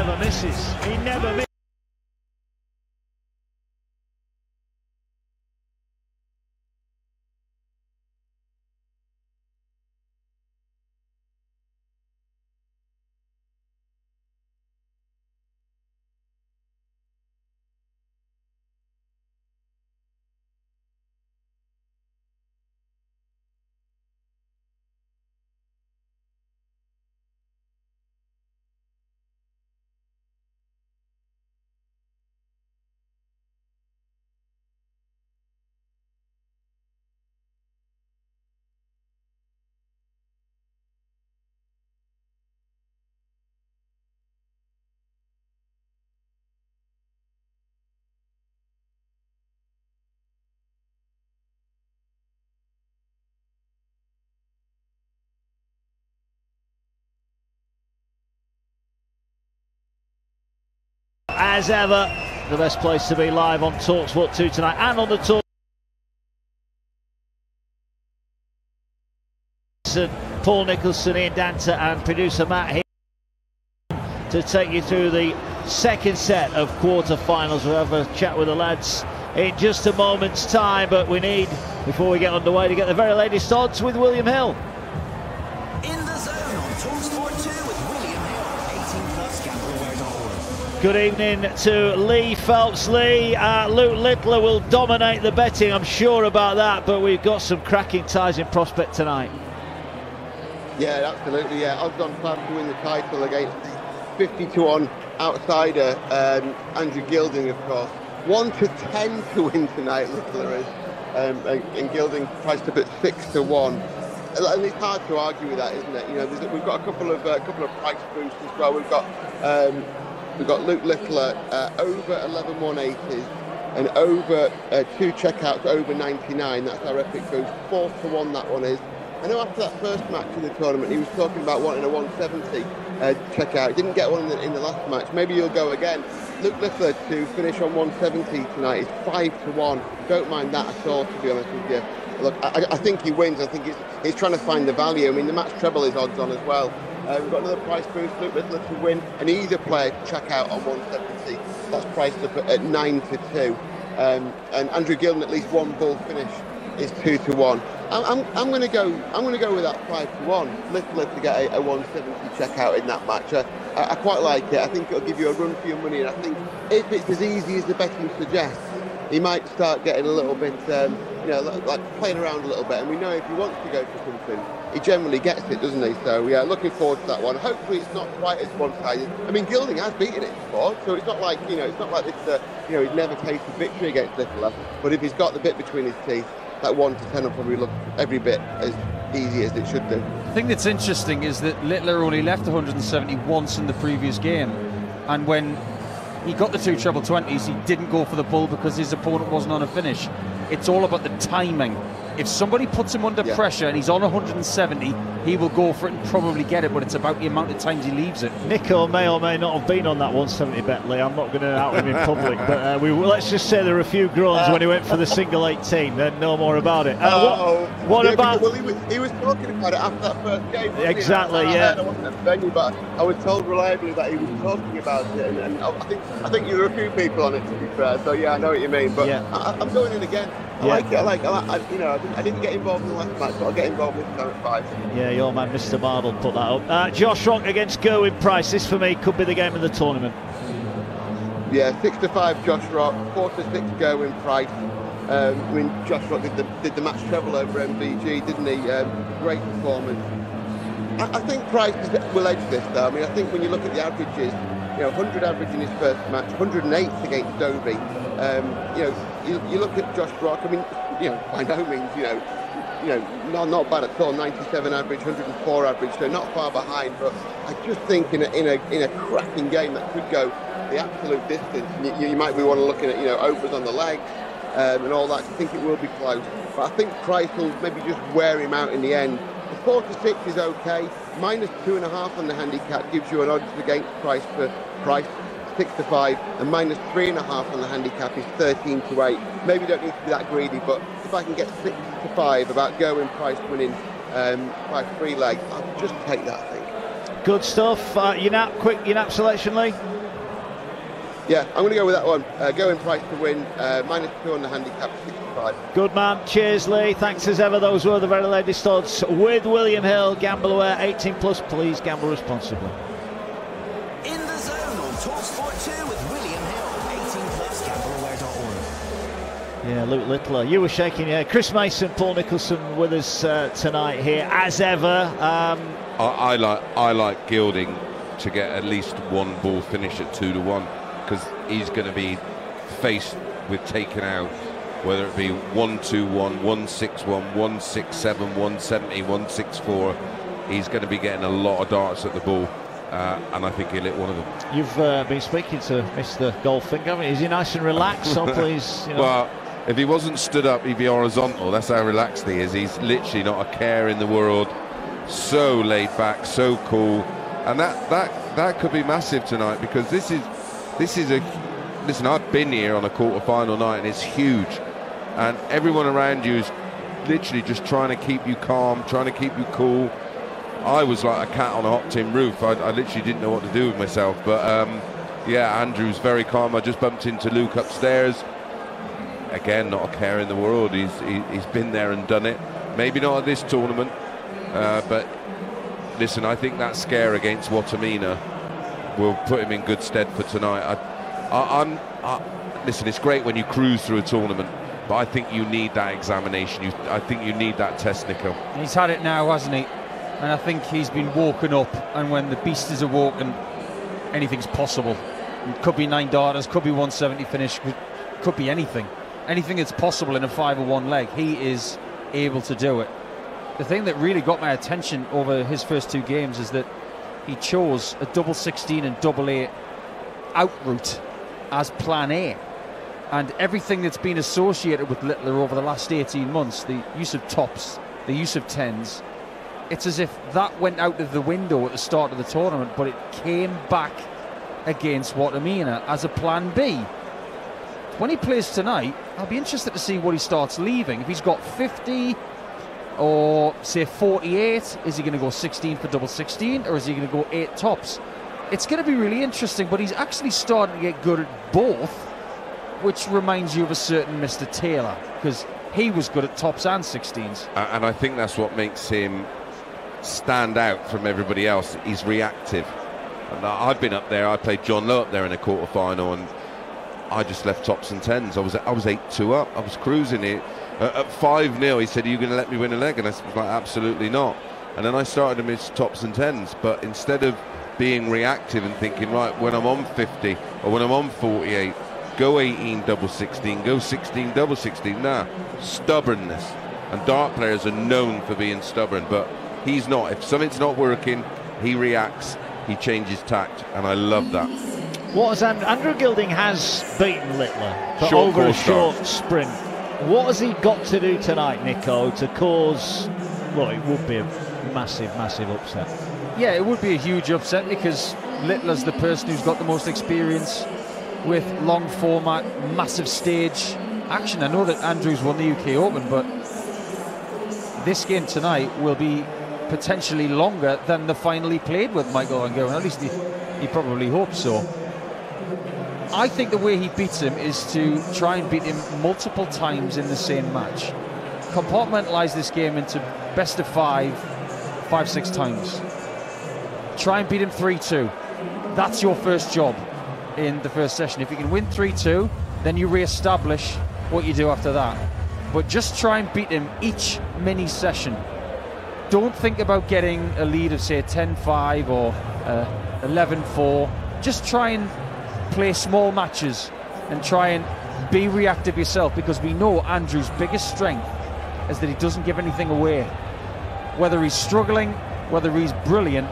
never misses. He never misses. As ever, the best place to be live on talkSPORT 2 tonight and on the Talk. Paul Nicholson, Ian Danter and producer Matt here to take you through the second set of quarter-finals. We'll have a chat with the lads in just a moment's time, but we need, before we get underway, to get the very latest odds with William Hill. In the zone on talkSPORT 2 with William Hill, 18+ gambleware.org. Good evening to Lee Phelps. Lee, Luke Littler will dominate the betting, I'm sure about that, but we've got some cracking ties in prospect tonight. Yeah, absolutely, yeah. Odds on Fab to win the title against the 50-1 outsider, Andrew Gilding, of course. 1-10 to win tonight, Littler is. And Gilding priced up at 6-1. And it's hard to argue with that, isn't it? You know, we've got a couple of price boosts as well. We've got Luke Littler over 11-180s and over 2 checkouts over 99. That's our epic boost. 4-1 that one is. I know after that first match in the tournament, he was talking about wanting a 170 checkout. Didn't get one in the last match. Maybe he'll go again. Luke Littler to finish on 170 tonight is 5-1. Don't mind that at all, to be honest with you. Look, I think he wins. I think he's trying to find the value. I mean, the match treble is odds on as well. We've got another price boost, Luke Littler to win, and either player to check out on 170. That's priced up at 9-2. And Andrew Gilding, at least one bull finish, is 2-1. I'm going to go with that 5-1. Littler to get a 170 checkout in that match. I quite like it. I think it'll give you a run for your money, and I think if it's as easy as the betting suggests, he might start getting a little bit, like playing around a little bit. And we know if he wants to go for something, he generally gets it, doesn't he? So yeah, looking forward to that one. Hopefully it's not quite as one-sided. I mean, Gilding has beaten it before, so it's not like it's not like this. He's never tasted victory against Littler. But if he's got the bit between his teeth, that 1-10 will probably look every bit as easy as it should do. The thing that's interesting is that Littler only left 170 once in the previous game, and when he got the 2 treble 20s, he didn't go for the bull because his opponent wasn't on a finish. It's all about the timing. If somebody puts him under pressure and he's on 170, he will go for it and probably get it, but it's about the amount of times he leaves it. Nico may or may not have been on that 170 bet, Lee. I'm not going to out him in public, but let's just say there were a few groans when he went for the single 18, then no more about it. What about... Well, he was talking about it after that first game. Exactly, yeah. I wasn't at the venue, but I was told reliably that he was talking about it, and I think there were a few people on it, to be fair, so yeah, I know what you mean, but yeah. I'm going in again. I like it. I didn't get involved in the last match, but I'll get involved this time at 5. Yeah, your man Mr. Marble put that up. Josh Rock against Gerwyn Price. This for me could be the game of the tournament. Yeah, 6-5 Josh Rock, 4-6 Gerwyn Price. I mean, Josh Rock did the match treble over MVG, didn't he? Great performance. I think Price will edge this though. I mean, I think when you look at the averages, 100 average in his first match, 108 against Dobey. You look at Josh Rock. I mean, by no means, not bad at all. 97 average, 104 average, so not far behind. But I just think in a cracking game that could go the absolute distance. You might be want to look at overs on the legs and all that. I think it will be close, but I think Price will maybe just wear him out in the end. The 4-6 is okay. -2.5 on the handicap gives you an odds against Price for Price. 6-5 and -3.5 on the handicap is 13-8. Maybe don't need to be that greedy, but if I can get 6-5 about Gerwyn Price winning by 3 legs, I'll just take that, I think. Good stuff. Your nap selection, Lee? Yeah, I'm going to go with that one. Going price to win, -2 on the handicap, 65. Good man. Cheers, Lee. Thanks as ever. Those were the very latest odds with William Hill. Gamble aware, 18 plus. Please gamble responsibly. In the Zone on talkSPORT 2 with William Hill. 18 plus. GambleAware.org. Yeah, Luke Littler. You were shaking your head. Chris Mason, Paul Nicholson with us tonight here, as ever. I like Gilding to get at least one ball finish at 2-1, because he's going to be faced with taking out, whether it be 1-2-1, 1-6-1, 1-6-7, 170, 1-6-4. He's going to be getting a lot of darts at the ball, and I think he'll hit one of them. You've been speaking to Mr. Goldfinger, haven't you? Is he nice and relaxed? So please, you know. Well, if he wasn't stood up, he'd be horizontal. That's how relaxed he is. He's literally not a care in the world. So laid back, so cool, and that could be massive tonight, because this is a listen. I've been here on a quarter-final night, and it's huge, and everyone around you is literally just trying to keep you calm, trying to keep you cool. I was like a cat on a hot tin roof. I literally didn't know what to do with myself. But yeah, Andrew's very calm. I just bumped into Luke upstairs. Again, not a care in the world. He's been there and done it. Maybe not at this tournament. But listen, I think that scare against Wattimena will put him in good stead for tonight. Listen, it's great when you cruise through a tournament, but I think you need that examination. I think you need that test, Nico. He's had it now, hasn't he? And I think he's been woken up, and when the beast is awoken, anything's possible. It could be 9 darters, could be 170 finish, could be anything. Anything that's possible in a 5-1 leg, he is able to do it. The thing that really got my attention over his first 2 games is that he chose a double 16 and double 8 out route as plan A. And everything that's been associated with Littler over the last 18 months, the use of tops, the use of 10s, it's as if that went out of the window at the start of the tournament, but it came back against Wattimena as a plan B. When he plays tonight, I'll be interested to see what he starts leaving. If he's got 50 or say 48, is he going to go 16 for double 16, or is he going to go 8 tops? It's going to be really interesting, but he's actually starting to get good at both, which reminds you of a certain Mr. Taylor, because he was good at tops and 16s. And I think that's what makes him stand out from everybody else. He's reactive. And I've been up there. I played John Lowe up there in a quarter-final, and I just left tops and 10s. I was 8-2 up. I was cruising it. At 5-0, he said, "Are you going to let me win a leg?" And I was like, "Absolutely not." And then I started to miss tops and 10s. But instead of being reactive and thinking, right, when I'm on 50 or when I'm on 48, go 18 double 16, go 16 double 16. Nah, stubbornness. And dart players are known for being stubborn, but he's not. If something's not working, he reacts, he changes tact, and I love that. What has Andrew Gilding has beaten Littler for Short over a course short dart. sprint. What has he got to do tonight, Nico, to cause, well, it would be a massive, massive upset? Yeah, it would be a huge upset, because Littler's the person who's got the most experience with long format, massive stage action. I know that Andrew's won the UK Open, but this game tonight will be potentially longer than the final he played with Michael and Gerwen. At least he probably hopes so. I think the way he beats him is to try and beat him multiple times in the same match. Compartmentalise this game into best of 5-6 times. Try and beat him 3-2. That's your first job in the first session. If you can win 3-2, then you re-establish what you do after that. But just try and beat him each mini session. Don't think about getting a lead of, say, 10-5 or 11-4. Just try and play small matches and try and be reactive yourself, because we know Andrew's biggest strength is that he doesn't give anything away. Whether he's struggling, whether he's brilliant,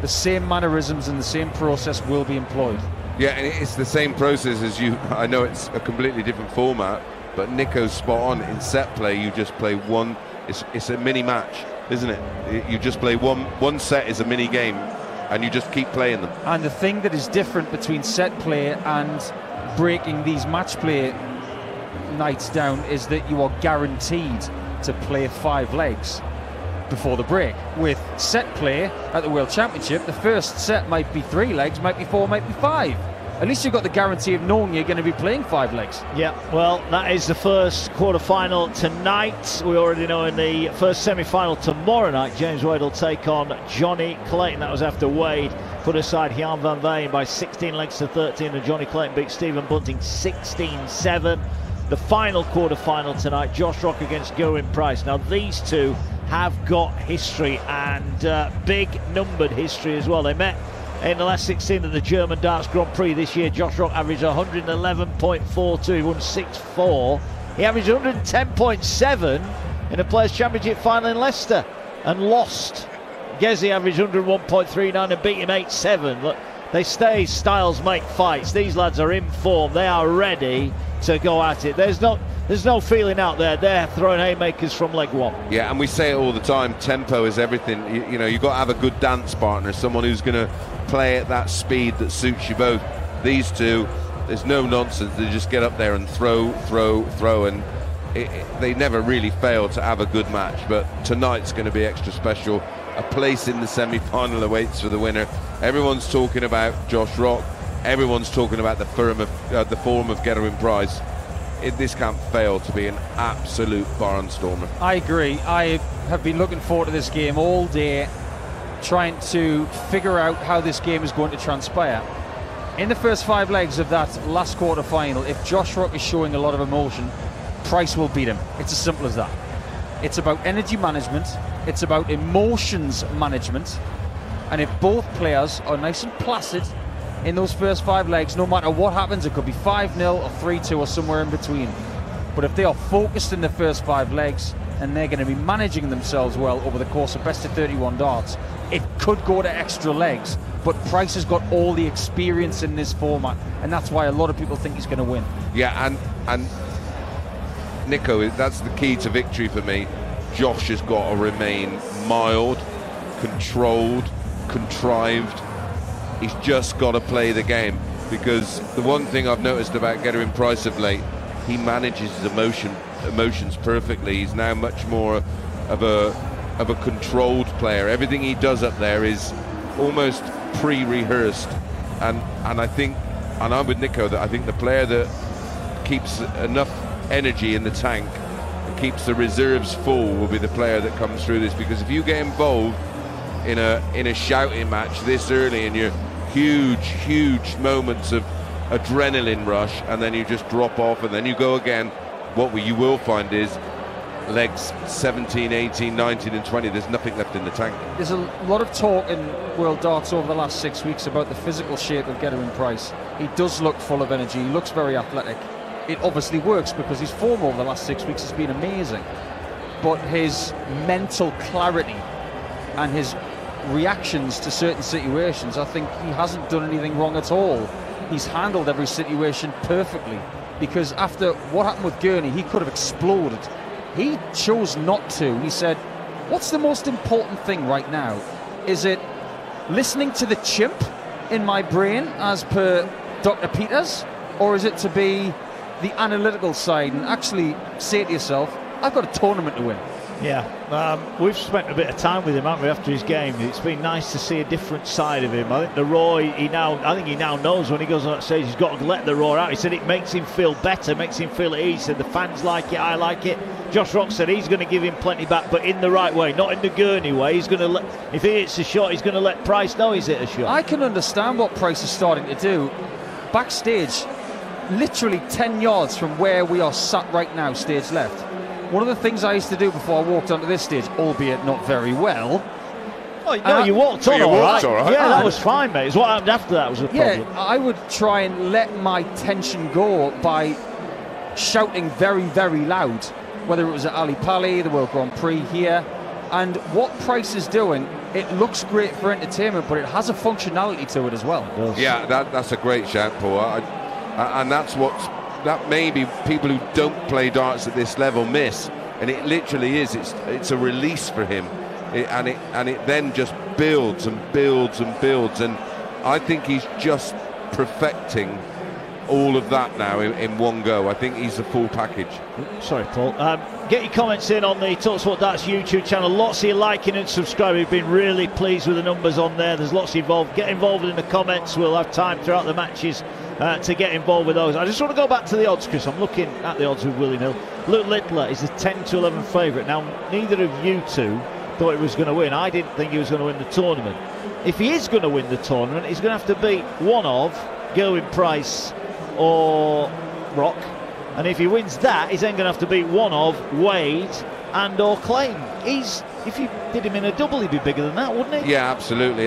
the same mannerisms and the same process will be employed. Yeah, and it's the same process as you. I know it's a completely different format, but Nico's spot on. In set play, you just play one. It's a mini match, isn't it? You just play one set is a mini game, and you just keep playing them. And the thing that is different between set play and breaking these match play nights down is that you are guaranteed to play 5 legs before the break. With set play at the World Championship, the first set might be 3 legs, might be 4, might be 5. at least you've got the guarantee of knowing you're going to be playing 5 legs. Yeah, well, that is the first quarter-final tonight. We already know in the first semi-final tomorrow night, James Wade will take on Johnny Clayton. That was after Wade put aside Jan van Veen by 16 legs to 13, and Johnny Clayton beat Stephen Bunting 16-7. The final quarter-final tonight, Josh Rock against Gerwyn Price. Now, these two have got history, and big numbered history as well. They met in the last 16 of the German Darts Grand Prix this year. Josh Rock averaged 111.42, he won 6-4. He averaged 110.7 in a Players' Championship final in Leicester and lost. Gezi averaged 101.39 and beat him 8-7. Look, they stay, styles make fights. These lads are in form, they are ready to go at it. There's no feeling out there. They're throwing haymakers from leg one. Yeah, and we say it all the time, tempo is everything. You know, you've got to have a good dance partner, someone who's going to play at that speed that suits you both. These two, there's no nonsense. They just get up there and throw, and they never really fail to have a good match. But tonight's going to be extra special. A place in the semi-final awaits for the winner. Everyone's talking about Josh Rock. Everyone's talking about the form of Gerwyn Price. This can't fail to be an absolute barnstormer. I agree. I have been looking forward to this game all day, trying to figure out how this game is going to transpire. In the first 5 legs of that last quarter final, if Josh Rock is showing a lot of emotion, Price will beat him. It's as simple as that. It's about energy management, it's about emotions management, and if both players are nice and placid in those first 5 legs, no matter what happens, it could be 5-0 or 3-2 or somewhere in between. But if they are focused in the first 5 legs and they're going to be managing themselves well over the course of best of 31 darts, it could go to extra legs. But Price has got all the experience in this format, and that's why a lot of people think he's going to win. Yeah, and Nico, that's the key to victory for me. Josh has got to remain mild, controlled, contrived. He's just got to play the game, because the one thing I've noticed about Gerwyn Price of late, he manages his emotions perfectly. He's now much more of a controlled player. Everything he does up there is almost pre-rehearsed, and I think, and I'm with Nico, that I think the player that keeps enough energy in the tank and keeps the reserves full will be the player that comes through this. Because if you get involved in a shouting match this early and you're huge moments of adrenaline rush, and then you just drop off and then you go again, what you will find is legs 17, 18, 19 and 20, there's nothing left in the tank. There's a lot of talk in World Darts over the last 6 weeks about the physical shape of Gerwyn Price. He does look full of energy, he looks very athletic. It obviously works because his form over the last 6 weeks has been amazing. But his mental clarity and his reactions to certain situations, I think he hasn't done anything wrong at all. He's handled every situation perfectly, because after what happened with Gurney, he could have exploded. He chose not to. He said, what's the most important thing right now? Is it listening to the chimp in my brain, as per Dr. Peters, or is it to be the analytical side and actually say to yourself, I've got a tournament to win? Yeah, we've spent a bit of time with him, haven't we, after his game. It's been nice to see a different side of him. I think the roar, I think he now knows when he goes on that stage, he's got to let the roar out. He said it makes him feel better, makes him feel at ease. He said the fans like it, I like it. Josh Rock said he's going to give him plenty back, but in the right way, not in the Gurney way. He's going to if he hits a shot, he's going to let Price know he's hit a shot. I can understand what Price is starting to do. Backstage, literally 10 yards from where we are sat right now, stage left. One of the things I used to do before I walked onto this stage, albeit not very well. Oh, no, you walked on all right. Yeah, that was fine, mate. It's what happened after that was a problem. Yeah, I would try and let my tension go by shouting very, very loud, whether it was at Ali Pali, the World Grand Prix here. And what Price is doing, it looks great for entertainment, but it has a functionality to it as well. Yeah, that's a great shout, Paul. And that's that maybe people who don't play darts at this level miss, and it literally is. It's a release for him, and it then just builds and builds and builds. And I think he's just perfecting all of that now in one go. I think he's the full package. Sorry, Paul. Get your comments in on the talkSPORT Darts YouTube channel. Lots of you liking and subscribing. We've been really pleased with the numbers on there. There's lots involved. Get involved in the comments. We'll have time throughout the matches to get involved with those. I just want to go back to the odds, Chris. I'm looking at the odds with William Hill. Luke Littler is the 10-11 favourite. Now, neither of you two thought he was going to win. I didn't think he was going to win the tournament. If he is going to win the tournament, he's going to have to beat one of Gerwyn, Price or Rock, and if he wins that, he's then going to have to beat one of Wade and or Claim. If you did him in a double, he'd be bigger than that, wouldn't he? Yeah, absolutely.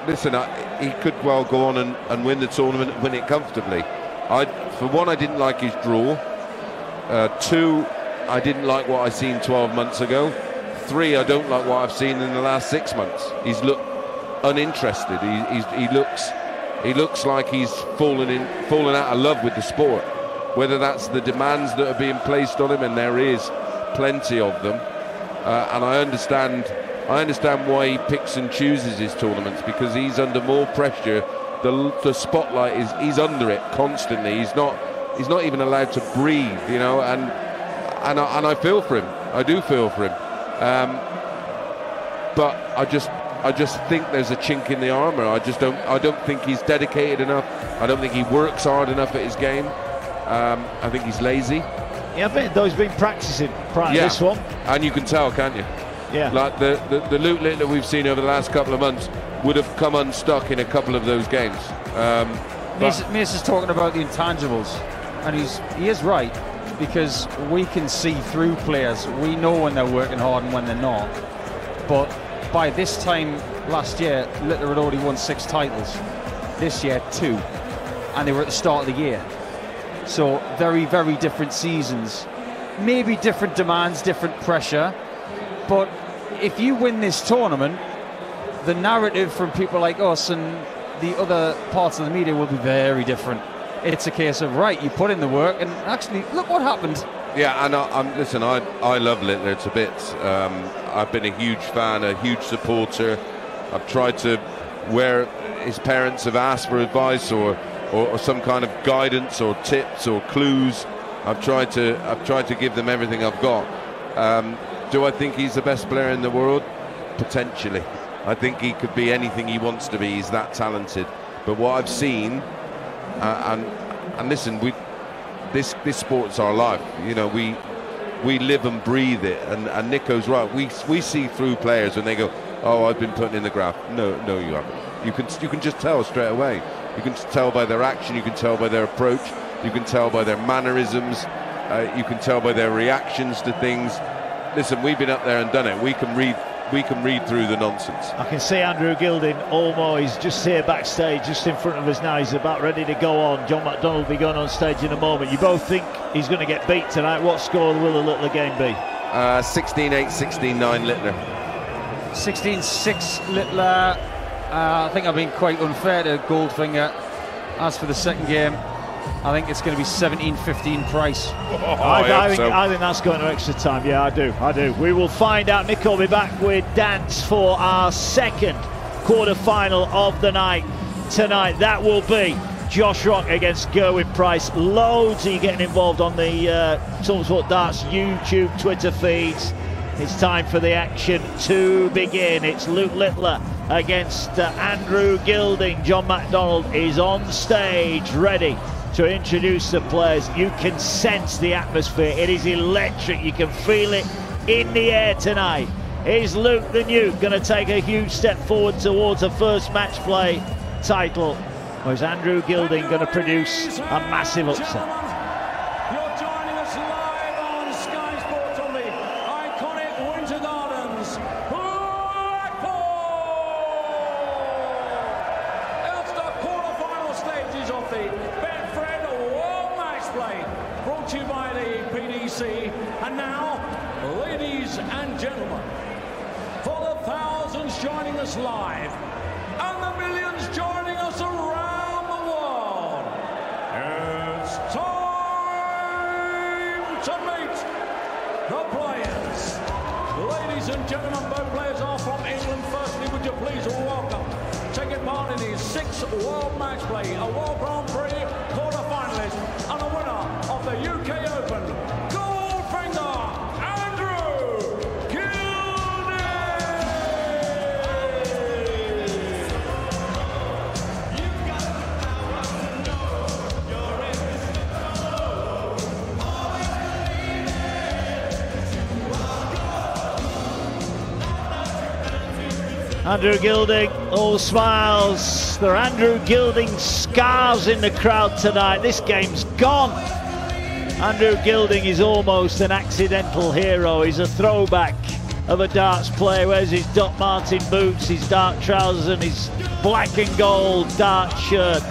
Listen, he could well go on and win the tournament and win it comfortably. For one, I didn't like his draw. Two, I didn't like what I seen 12 months ago. Three, I don't like what I've seen in the last 6 months. He's looked uninterested. He looks like he's fallen out of love with the sport. Whether that's the demands that are being placed on him, and there is plenty of them, and I understand why he picks and chooses his tournaments, because he's under more pressure. The spotlight he's under it constantly. He's not even allowed to breathe, you know. And I feel for him. I do feel for him. But I just think there's a chink in the armour. I don't think he's dedicated enough. I don't think he works hard enough at his game. I think he's lazy. Yeah, I bet though he's been practicing prior to this one. And you can tell, can't you? Yeah. Like the Luke Littler we've seen over the last couple of months would have come unstuck in a couple of those games. Mason's talking about the intangibles, and he is right, because we can see through players. We know when they're working hard and when they're not. But by this time last year, Littler had already won 6 titles. This year, 2. And they were at the start of the year. So very, very different seasons. Maybe different demands, different pressure. But if you win this tournament, the narrative from people like us and the other parts of the media will be very different. It's a case of, right, you put in the work, and actually, look what happened. Yeah, and listen, I love Littler to bits. I've been a huge fan, a huge supporter. I've tried to, where his parents have asked for advice or some kind of guidance or tips or clues, I've tried to give them everything I've got. Do I think he's the best player in the world? Potentially. I think he could be anything he wants to be. He's that talented. But what I've seen, and listen, this sport's our life. You know, we live and breathe it. And Nico's right. We see through players when they go, "Oh, I've been putting in the graft." No, you haven't. You can just tell straight away. You can tell by their action. You can tell by their approach. You can tell by their mannerisms. You can tell by their reactions to things. Listen, we've been up there and done it. We can read through the nonsense. I can see Andrew Gilding almost just here backstage, just in front of us now. He's about ready to go on. John McDonald will be going on stage in a moment. You both think he's going to get beat tonight. What score will the Littler game be? 16-8, 16-9 Littler. 16-6 Littler. I think I've been quite unfair to Goldfinger. As for the second game, I think it's going to be 17-15 Price. I think that's going to extra time. Yeah, I do. We will find out. Nick will be back with Dance for our second quarter-final of the night tonight. That will be Josh Rock against Gerwyn Price. Loads of you getting involved on the talkSPORT Darts YouTube, Twitter feeds. It's time for the action to begin. It's Luke Littler against Andrew Gilding. John McDonald is on stage, ready to introduce the players. You can sense the atmosphere. It is electric. You can feel it in the air tonight. Is Luke the Nuke going to take a huge step forward towards a first match play title? Or is Andrew Gilding going to produce a massive upset? You're joining us live on Sky Sports on the iconic Winter Gardens, Blackpool. It's the quarter-final stages of the World Matchplay, brought to you by the PDC. And now, ladies and gentlemen, for the thousands joining us live and the millions joining us around the world, it's time to meet the players. Ladies and gentlemen, both players are from England. Firstly, would you please welcome, taking part in the 6th World Matchplay, a World Grand Prix quarter-final. Andrew Gilding, all smiles. There are Andrew Gilding scars in the crowd tonight. This game's gone. Andrew Gilding is almost an accidental hero. He's a throwback of a darts player. Wears his Doc Martin boots, his dark trousers and his black and gold darts shirt.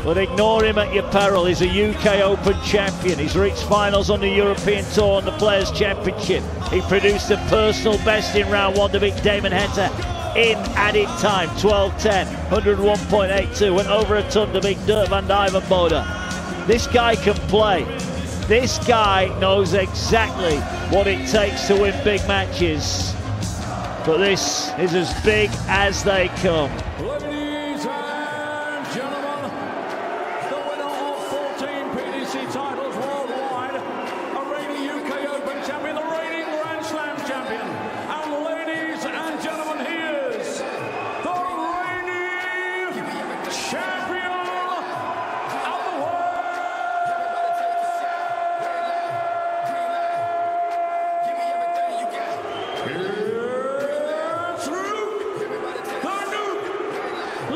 But ignore him at your peril. He's a UK Open champion. He's reached finals on the European Tour and the Players' Championship. He produced a personal best in round one to beat Damon Henter in added time, 12:10, 101.82. Went over a ton to beat Dirk van Duijvenbode. This guy can play. This guy knows exactly what it takes to win big matches. But this is as big as they come. Ladies and gentlemen, the winner of 14 PDC titles worldwide, a reigning UK Open champion, the reigning Grand Slam champion. And ladies and gentlemen, he is the reigning champion of the world.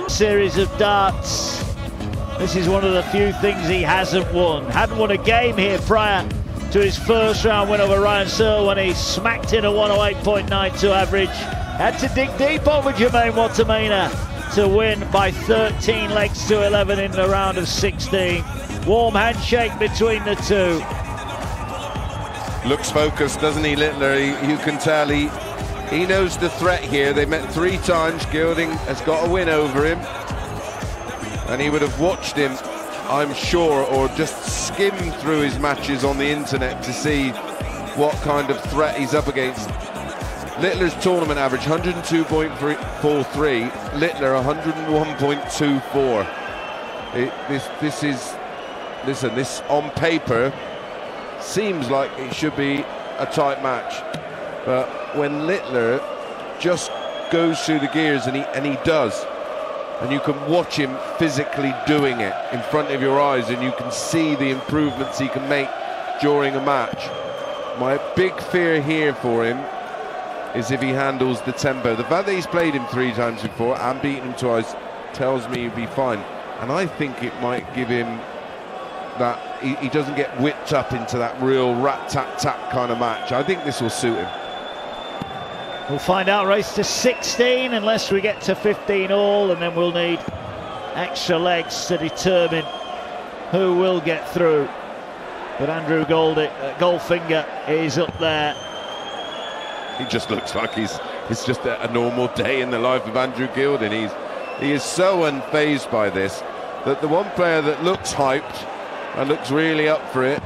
Series of darts. This is one of the few things he hasn't won. Hadn't won a game here prior to his first round win over Ryan Searle when he smacked in a 108.92 average. Had to dig deep over Jermaine Wattimena to win by 13 legs to 11 in the round of 16. Warm handshake between the two. Looks focused, doesn't he, Littler? You can tell he knows the threat here. They met 3 times. Gilding has got a win over him. And he would have watched him, I'm sure, or just skimmed through his matches on the internet to see what kind of threat he's up against. Littler's tournament average, 102.43. Littler, 101.24. This is, listen, this on paper seems like it should be a tight match. But when Littler just goes through the gears, and he does, and you can watch him physically doing it in front of your eyes, and you can see the improvements he can make during a match. My big fear here for him is if he handles the tempo. The fact that he's played him 3 times before and beaten him twice tells me he'll be fine. And I think it might give him that he doesn't get whipped up into that real rat-tat-tat kind of match. I think this will suit him. We'll find out race to 16 unless we get to 15 all, and then we'll need extra legs to determine who will get through. But Andrew Goldfinger is up there. He just looks like it's just a normal day in the life of Andrew Gilding. He is so unfazed by this that the one player that looks hyped and looks really up for it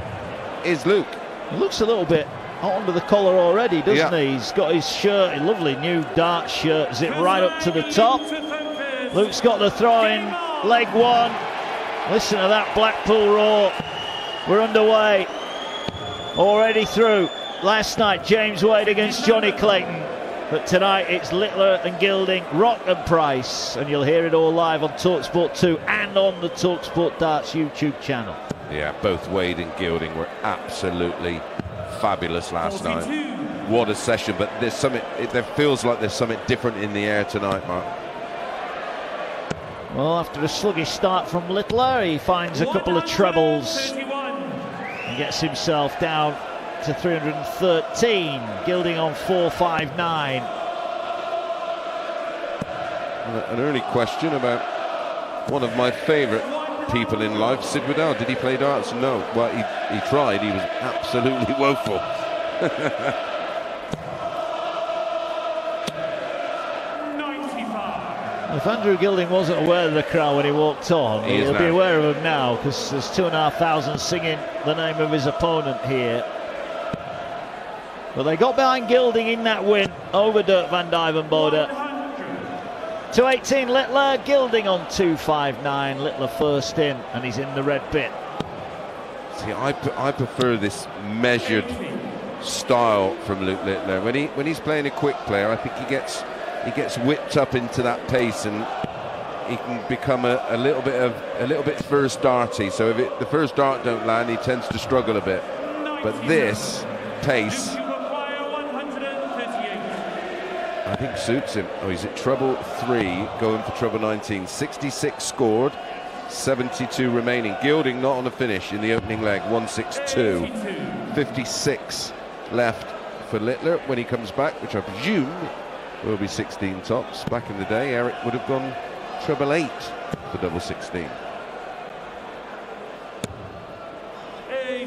is Luke. He looks a little bit hot under the collar already, doesn't he? He's got his shirt, a lovely new dark shirt, zip right up to the top. Luke's got the throw in leg one. Listen to that Blackpool roar. We're underway. Already through. Last night, James Wade against Johnny Clayton. But tonight, it's Littler and Gilding, Rock and Price. And you'll hear it all live on talkSPORT 2 and on the talkSPORT Darts YouTube channel. Yeah, both Wade and Gilding were absolutely fabulous last night. What a session, but there's something, there feels like there's something different in the air tonight, Mark. Well, after a sluggish start from Littler, he finds a couple of trebles and gets himself down to 313. Gilding on 459. An early question about one of my favourite people in life, Sid Waddell. Did he play darts? No. Well, he tried. He was absolutely woeful. If Andrew Gilding wasn't aware of the crowd when he walked on, he'll be aware of him now, because there's 2,500 singing the name of his opponent here. But they got behind Gilding in that win over Dirk van Duijvenbode. 218 Littler, Gilding on 259. Littler first in, and he's in the red bit. See, I prefer this measured style from Luke Littler. When he's playing a quick player, I think he gets whipped up into that pace, and he can become a little bit first darty. So if the first dart don't land, he tends to struggle a bit. But this pace, I think suits him. Oh, he's at treble 3, going for treble 19. 66 scored, 72 remaining. Gilding not on the finish in the opening leg, 162. 56 left for Littler when he comes back, which I presume will be 16 tops. Back in the day, Eric would have gone treble 8 for double 16.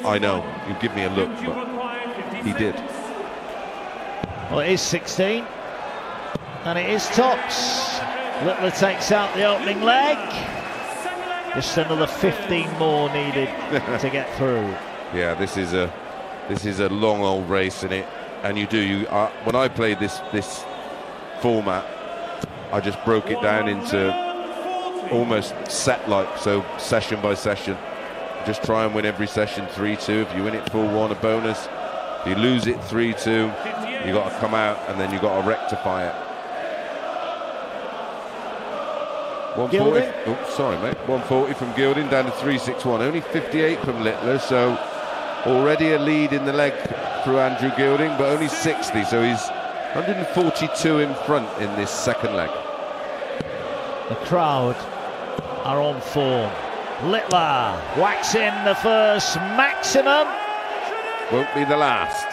I know, you give me a look, but he did. Well, it is 16, and it is tops. Littler takes out the opening leg. Just another 15 more needed to get through. Yeah, this is a long old race in it, and when I played this format, I just broke it down into almost set-like, so session by session. Just try and win every session 3-2. If you win it 4-1, a bonus. If you lose it 3-2, you got to come out and then you got to rectify it. 140. Oh, sorry, mate. 140 from Gilding down to 361. Only 58 from Littler, so already a lead in the leg through Andrew Gilding, but only 60, so he's 142 in front in this second leg. The crowd are on form. Littler whacks in the first maximum. Won't be the last.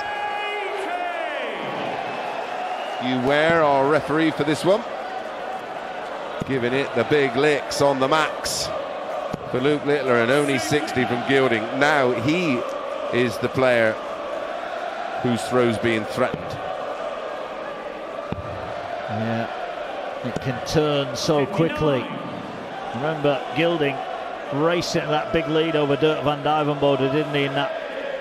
You wear our referee for this one, giving it the big licks on the max for Luke Littler, and only 60 from Gilding. Now he is the player whose throw's being threatened. Yeah, it can turn so quickly. Remember, Gilding racing that big lead over Dirk van Duijvenbode, didn't he, in that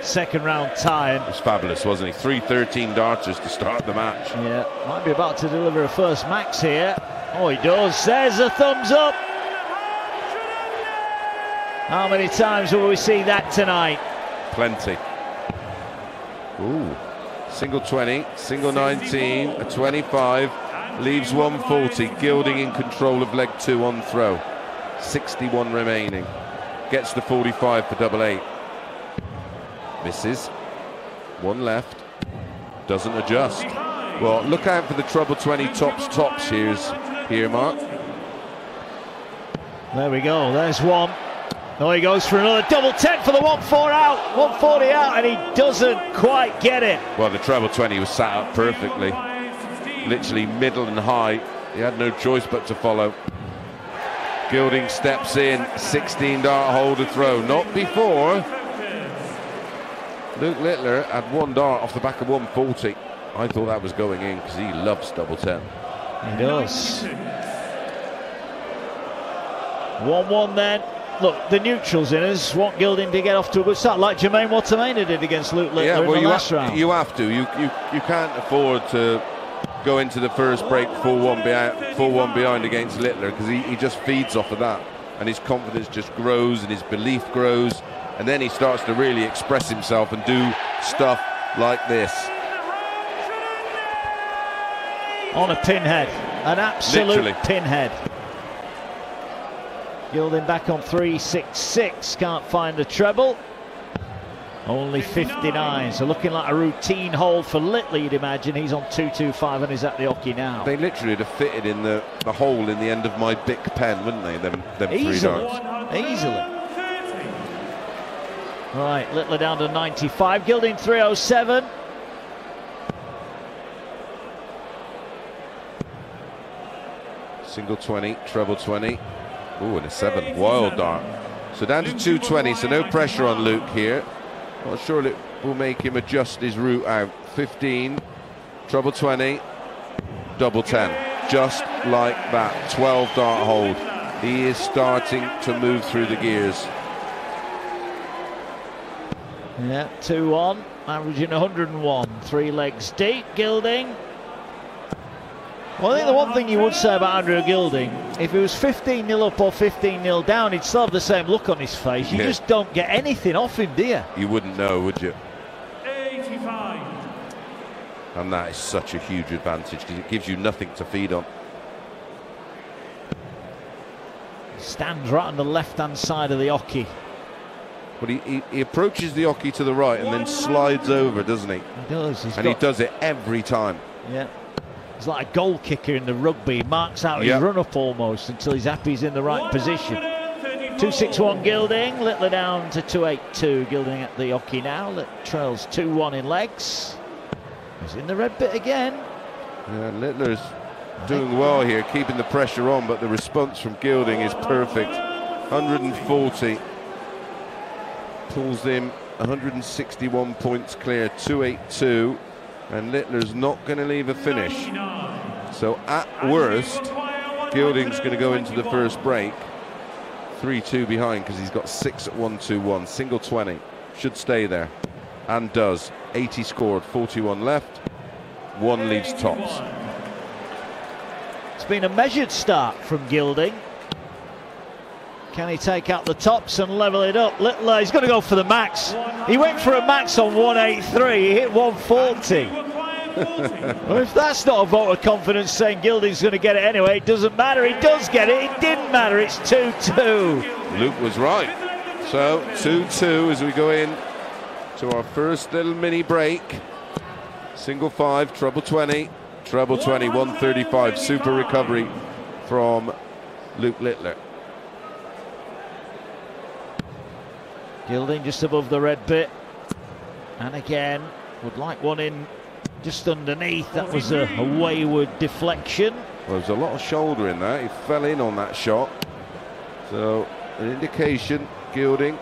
second round tie? It was fabulous, wasn't he? 3-13 darters to start the match. Yeah, might be about to deliver a first max here. Oh, he does. There's a thumbs up. How many times will we see that tonight? Plenty. Ooh, single 20, single 19, a 25, leaves 140. Gilding in control of leg 2 on throw. 61 remaining. Gets the 45 for double 8. Misses. One left. Doesn't adjust. Well, look out for the treble 20 tops here, Mark. There we go. There's one. Oh, he goes for another double 10 for the 1-4 out. 140 out, and he doesn't quite get it. Well, the treble 20 was sat up perfectly. Literally middle and high. He had no choice but to follow. Gilding steps in, 16 dart holder throw. Not before. Luke Littler had one dart off the back of 140. I thought that was going in because he loves double 10. He does. 1-1 then. Look, the neutrals in us want Gilding to get off to a good start, like Jermaine Wattimena did against Luke Littler in the last round. You have to. You can't afford to go into the first break 4-1 behind against Littler, because he just feeds off of that, and his confidence just grows and his belief grows, and then he starts to really express himself and do stuff like this. On a pinhead, an absolute Literally. pinhead. Gilding back on 366, can't find the treble. Only 59, so looking like a routine hold for Littler, you'd imagine. He's on 225 and is at the hockey now. They literally would have fitted in the hole in the end of my Bic pen, wouldn't they? Them three darts. Easily. Right, Littler down to 95, Gilding 307. Single 20, treble 20. Ooh, and a 7, wild dart. So down to 220, so no pressure on Luke here. Not sure it will make him adjust his route out. 15, treble 20, double 10. Just like that, 12 dart hold. He is starting to move through the gears. Yeah, 2-1, averaging 101. 3 legs deep, Gilding. Well, I think the one thing you would say about Andrew Gilding, if he was 15-0 up or 15-0 down, he'd still have the same look on his face. You just don't get anything off him, do you? You wouldn't know, would you? 85. And that is such a huge advantage, because it gives you nothing to feed on. Stands right on the left-hand side of the hockey. But he approaches the hockey to the right and then slides over, doesn't he? He does. He does it every time. Yeah. He's like a goal kicker in the rugby. He marks out his run-up almost until he's happy he's in the right position. 2-6-1 Gilding. Littler down to 2-8-2. Gilding at the hockey now. Trails 2-1 in legs. He's in the red bit again. Yeah, Littler's doing well here, keeping the pressure on, but the response from Gilding is perfect. 140. Pulls him 161 points clear, 2-8-2. And Littler's not going to leave a finish. So at worst, Gilding's going to go into the first break 3-2 behind because he's got 6 at 1-2-1. Single 20. Should stay there. And does. 80 scored, 41 left. 1 leaves tops. It's been a measured start from Gilding. Can he take out the tops and level it up? Littler, he's going to go for the max. He went for a max on 183. He hit 140. Well, if that's not a vote of confidence saying Gilding's going to get it anyway, it doesn't matter. He does get it. It didn't matter. It's 2-2. Luke was right. So 2-2 as we go in to our first little mini break. Single 5, treble 20. Treble 20, 135. Super recovery from Luke Littler. Gilding just above the red bit, and again would like one in just underneath. That was a wayward deflection. Well, there's a lot of shoulder in there. He fell in on that shot, so an indication Gilding,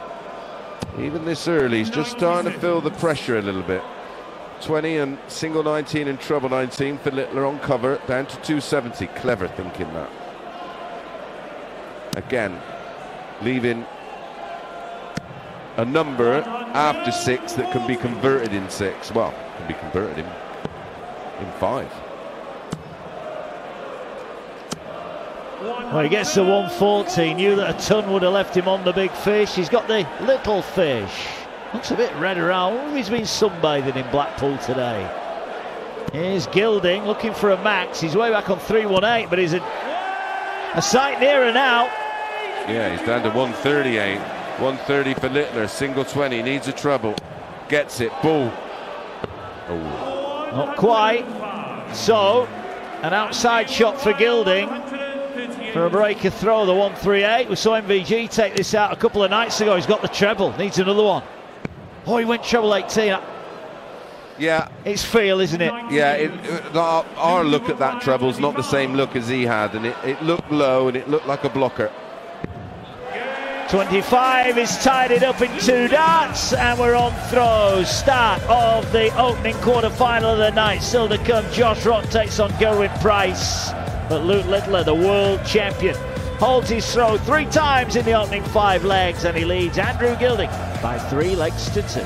even this early, he's just starting to feel the pressure a little bit. 20 and single 19 and treble 19 for Littler on cover, down to 270. Clever thinking that. Again, leaving a number after 6 that can be converted in 6. Well, can be converted in 5. Well, he gets to 140. Knew that a ton would have left him on the big fish. He's got the little fish. Looks a bit red around. He's been sunbathing in Blackpool today. Here's Gilding looking for a max. He's way back on 318, but he's a sight nearer now. Yeah, he's down to 138. 130 for Littler, single 20, needs a treble, gets it, bull. Oh. Not quite. So, an outside shot for Gilding for a breaker throw, the 138. We saw MVG take this out a couple of nights ago. He's got the treble, needs another one. Oh, he went treble 18. Yeah. It's feel, isn't it? Yeah, our look at that treble's not the same look as he had, and it looked low and it looked like a blocker. 25 is tied it up in 2 darts, and we're on throws. Start of the opening quarter-final of the night. Still to come, Josh Rock takes on Gerwyn Price. But Luke Littler, the world champion, holds his throw 3 times in the opening 5 legs, and he leads Andrew Gilding by 3 legs to 2.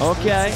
Okay.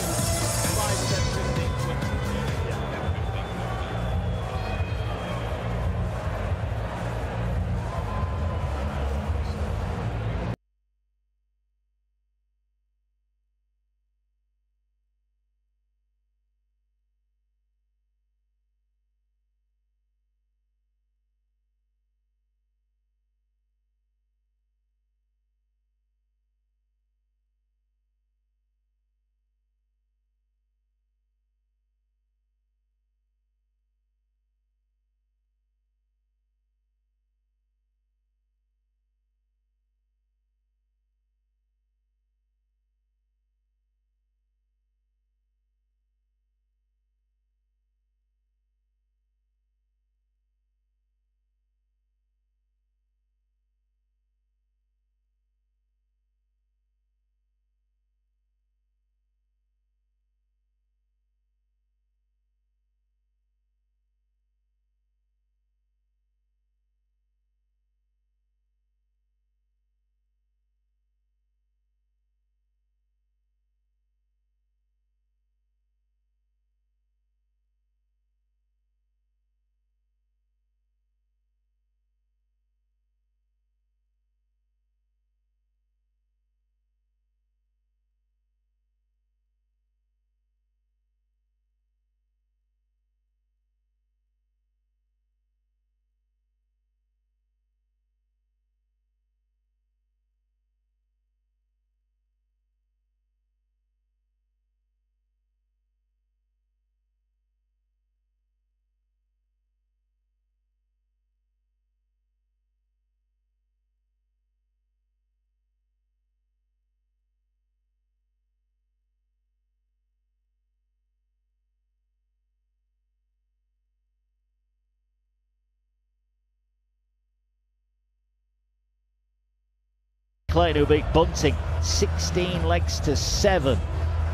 Clayton, who beat Bunting 16 legs to 7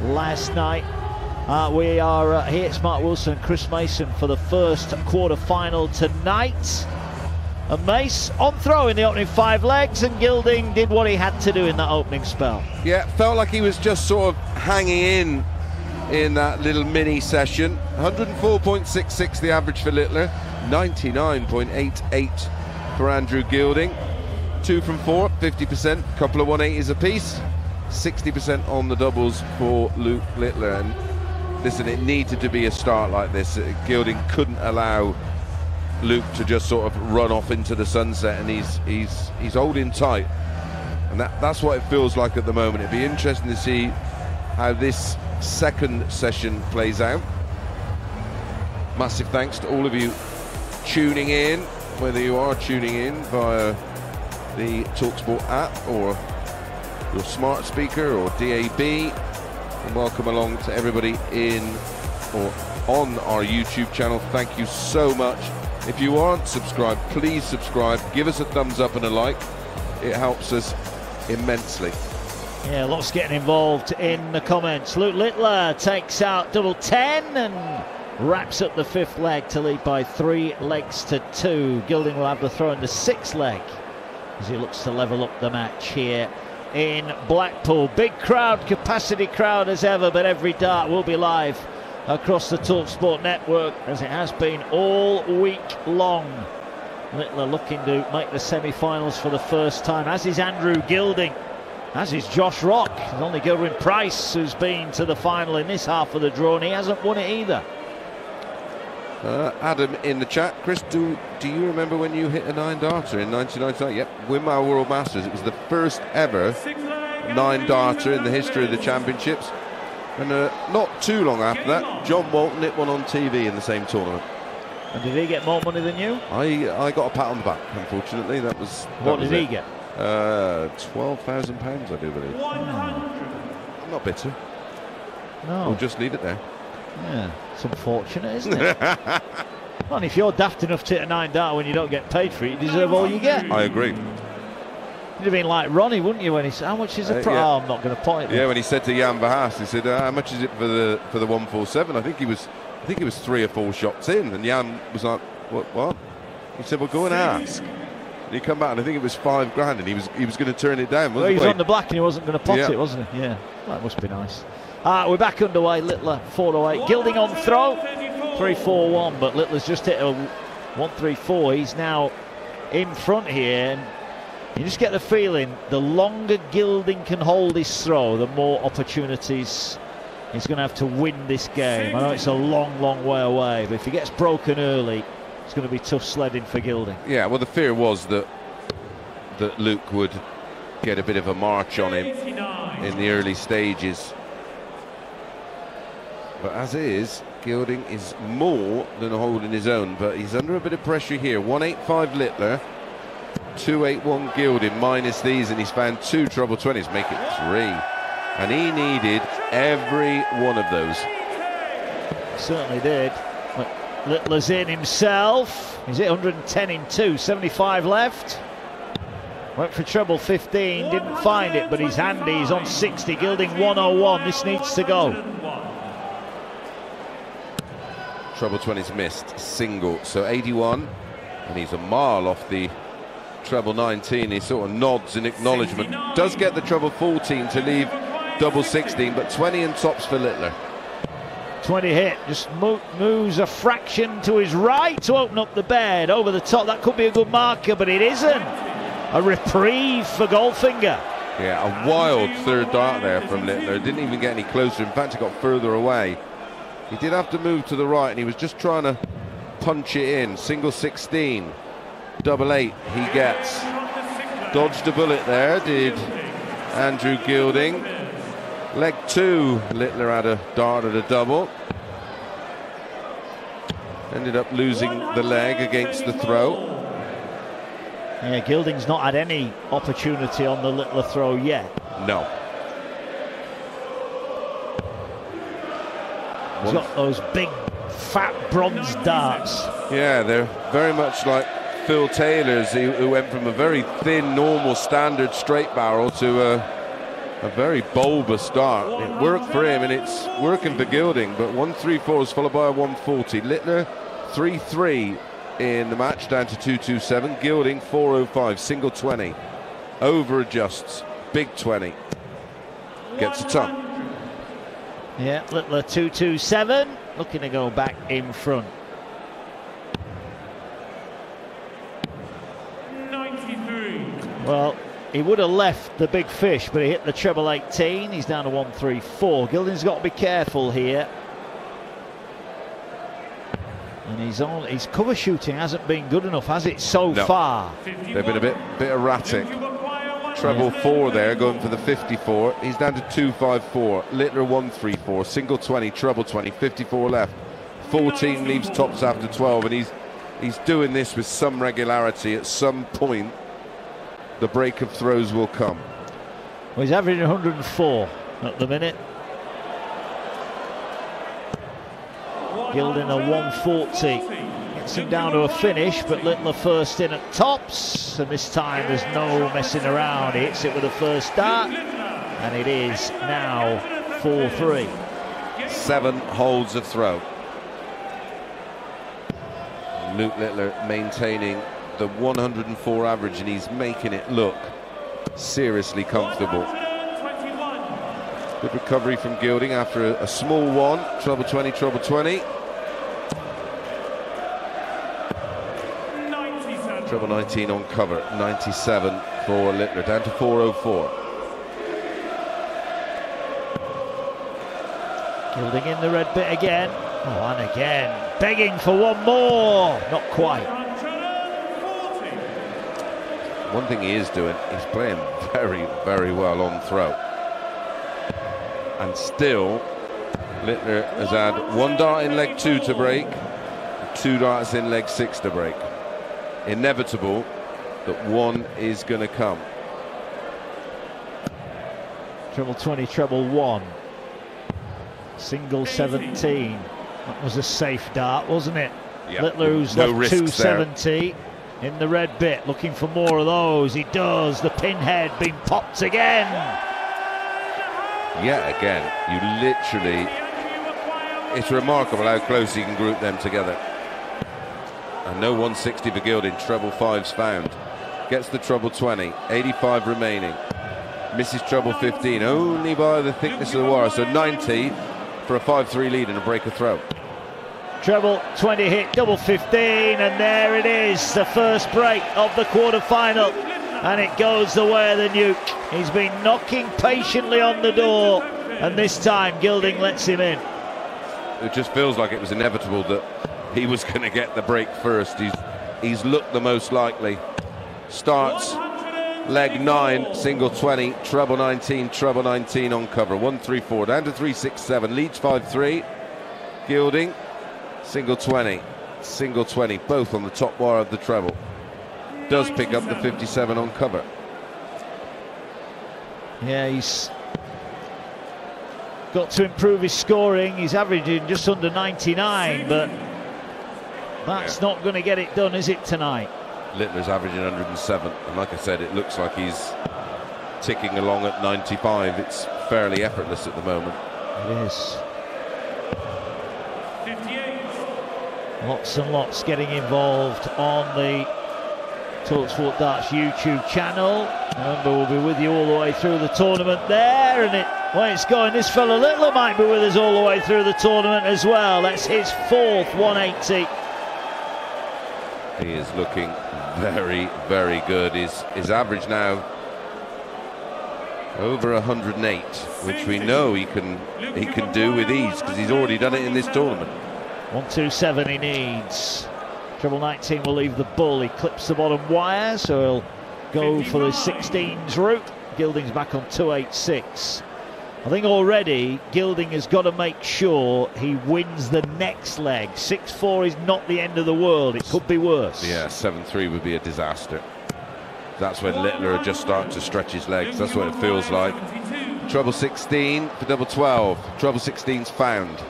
last night. We are here. It's Mark Wilson and Chris Mason for the first quarter-final tonight. And Mace on throw in the opening 5 legs, and Gilding did what he had to do in that opening spell. Yeah, felt like he was just sort of hanging in that little mini session. 104.66 the average for Littler, 99.88 for Andrew Gilding. 2 from 4, 50%, couple of 180s apiece, 60% on the doubles for Luke Littler. And listen, it needed to be a start like this. Gilding couldn't allow Luke to just sort of run off into the sunset, and he's holding tight, and that's what it feels like at the moment. It'd be interesting to see how this second session plays out. Massive thanks to all of you tuning in, whether you are tuning in via the talkSPORT app or your smart speaker or DAB, and welcome along to everybody in or on our YouTube channel. Thank you so much. If you aren't subscribed, please subscribe, give us a thumbs up and a like. It helps us immensely. Yeah, lots getting involved in the comments. Luke Littler takes out double 10 and wraps up the 5th leg to lead by 3 legs to 2. Gilding will have the throw in the 6th leg as he looks to level up the match here in Blackpool. Big crowd, capacity crowd as ever, but every dart will be live across the talkSPORT network, as it has been all week long. Littler looking to make the semi-finals for the first time, as is Andrew Gilding, as is Josh Rock. There's only Gerwyn Price who's been to the final in this half of the draw, and he hasn't won it either. Adam in the chat, Chris, do you remember when you hit a 9-darter in 1999? Yep, Winmar World Masters. It was the first ever 9-darter in the history of the championships. And not too long after that, John Walton hit one on TV in the same tournament. And did he get more money than you? I got a pat on the back, unfortunately. What did he get? £12,000, I do believe. I'm not bitter. No. We'll just leave it there. Yeah, it's unfortunate, isn't it? Well, and if you're daft enough to hit a 9-dart when you don't get paid for it, you deserve all you get. I agree. You'd have been like Ronnie, wouldn't you, when he said, how much is a pro? Yeah. Oh, I'm not going to point it. Yeah, when he said to Jan Verhaas, he said, how much is it for the 147? I think he was 3 or 4 shots in, and Jan was like, what? He said, well, go and ask. And he come back, and I think it was $5 grand, and he was going to turn it down. Well, he was on the black, and he wasn't going to pot it, wasn't he? Yeah, that must be nice. We're back underway. Littler 4-8. Gilding on throw 3-4-1, but Littler's just hit a 1-3-4. He's now in front here, and you just get the feeling the longer Gilding can hold his throw, the more opportunities he's going to have to win this game. I know it's a long, long way away, but if he gets broken early, it's going to be tough sledding for Gilding. Yeah, well, the fear was that Luke would get a bit of a march on him in the early stages. But as is, Gilding is more than holding his own, but he's under a bit of pressure here. 185 Littler, 281 Gilding, minus these, and he's found 2 treble 20s, make it 3. And he needed every one of those. Certainly did. But Littler's in himself. He's hit 110 in 2, 75 left. Went for treble 15, didn't find it, but he's handy. He's on 60, Gilding 101. This needs to go. Treble 20s missed, single, so 81, and he's a mile off the treble 19. He sort of nods in acknowledgement. Does get the treble 14 to leave double 16, but 20 and tops for Littler. 20 hit, just moves a fraction to his right to open up the bed. Over the top, that could be a good marker, but it isn't. A reprieve for Goldfinger. Yeah, a wild 3rd dart there from Littler. Didn't even get any closer. In fact, he got further away. He did have to move to the right, and he was just trying to punch it in. Single 16, double 8 he gets. Dodged a bullet there, did Andrew Gilding. Leg 2, Littler had a dart at a double. Ended up losing the leg against the throw. Yeah, Gilding's not had any opportunity on the Littler throw yet. No. He's got those big, fat bronze darts. Yeah, they're very much like Phil Taylor's, who went from a very thin, normal, standard straight barrel to a very bulbous start. It worked for him, and it's working for Gilding, but 134 is followed by a 140. Littler 3-3 in the match, down to 227. Gilding 405, single 20. Over adjusts, big 20. Gets a ton. Yeah, Littler 227, looking to go back in front. 93. Well, he would have left the big fish, but he hit the treble 18. He's down to 134. Gilding's got to be careful here. And his cover shooting hasn't been good enough, has it, so far? They've been a bit erratic. Treble 4 there, going for the 54. He's down to 254. Littler 134, single 20, treble 20, 54 left. 14 leaves tops after 12, and he's doing this with some regularity. At some point, the break of throws will come. Well, he's averaging 104 at the minute. Gilding a 140. Gets him down to a finish, but Littler first in at tops, and this time there's no messing around. He hits it with a first dart, and it is now 4-3. 7 holds of throw. Luke Littler maintaining the 104 average, and he's making it look seriously comfortable. Good recovery from Gilding after a small one. Treble 20, treble 20. Treble 19 on cover, 97 for Littler, down to 404. Gilding in the red bit again. Oh, and again, begging for one more. Not quite. One thing he is doing, he's playing very, very well on throw. And still, Littler has had 1 dart in leg 2 to break, 2 darts in leg 6 to break. Inevitable that one is going to come. Treble 20, treble 1. Single 17. That was a safe dart, wasn't it? Yep. Littler, who's No left 270 in the red bit, looking for more of those. He does. The pinhead being popped again. Yeah, again, you literally, it's remarkable how close you can group them together. And no 160 for Gilding. Treble 5's found. Gets the treble 20, 85 remaining. Misses treble 15 only by the thickness of the wire, so 90 for a 5-3 lead and a break of throw. Treble 20 hit, double 15, and there it is, the first break of the quarter-final, and it goes the way of the nuke. He's been knocking patiently on the door, and this time Gilding lets him in. It just feels like it was inevitable that he was going to get the break first. He's looked the most likely. Starts leg 9, single 20, treble 19, treble 19 on cover. 134 down to 367, leads 5-3. Gilding, single 20, single 20, both on the top wire of the treble. Does pick up the 57 on cover. Yeah, he's got to improve his scoring. He's averaging just under 99, but that's not going to get it done, is it, tonight? Littler's averaging 107, and like I said, it looks like he's ticking along at 95. It's fairly effortless at the moment. It is. Lots and lots getting involved on the talkSPORT Darts YouTube channel. Remember, we'll be with you all the way through the tournament there, and it's going, this fella Littler might be with us all the way through the tournament as well. That's his 4th 180. He is looking very, very good. His average now over 108, which we know he can do with ease because he's already done it in this tournament. 127 he needs. Treble 19 will leave the bull. He clips the bottom wire, so he'll go for the 16s route. Gilding's back on 286. I think already Gilding has got to make sure he wins the next leg. 6-4 is not the end of the world. It could be worse. Yeah, 7-3 would be a disaster. That's when Littler just starts to stretch his legs. That's what it feels like. Treble 16 for double 12. Treble 16's found.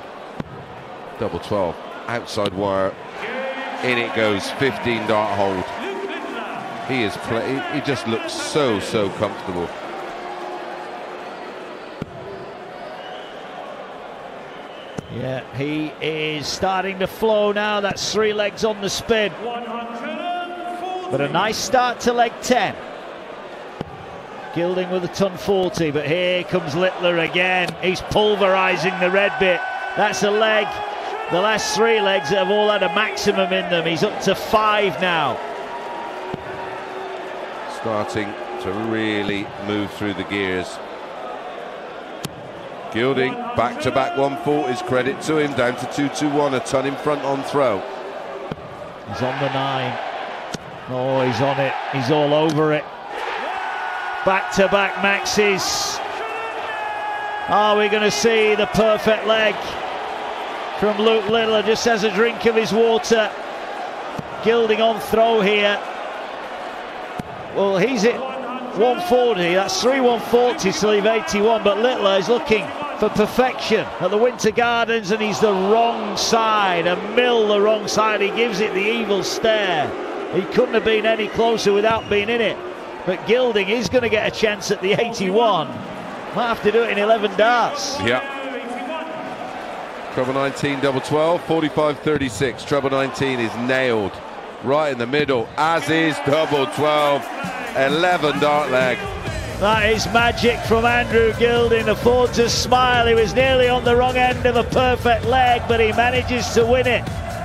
Double 12. Outside wire. In it goes. 15 dart hold. He just looks so comfortable. Yeah, he is starting to flow now. That's 3 legs on the spin. But a nice start to leg 10. Gilding with a ton 40, but here comes Littler again. He's pulverising the red bit. That's a leg. The last 3 legs that have all had a maximum in them. He's up to 5 now. Starting to really move through the gears. Gilding, back-to-back 140s, credit to him, down to 221, a ton in front on throw. He's on the 9. Oh, he's on it. He's all over it. Back-to-back maxes. Are we going to see the perfect leg from Luke Littler? Just has a drink of his water. Gilding on throw here. Well, he's at 140. That's 3 140s to leave 81, but Littler is looking for perfection at the Winter Gardens, and he's the wrong side, a mill the wrong side. He gives it the evil stare. He couldn't have been any closer without being in it. But Gilding is going to get a chance at the 81. Might have to do it in 11 darts. Yeah. Treble 19, double 12, 45-36. Treble 19 is nailed right in the middle, as is double 12, 11 dart leg. That is magic from Andrew Gilding. Afford to smile. He was nearly on the wrong end of a perfect leg, but he manages to win it.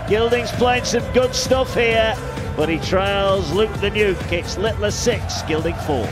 Gilding's playing some good stuff here, but he trails Luke the Nuke. It's Littler 6, Gilding 4.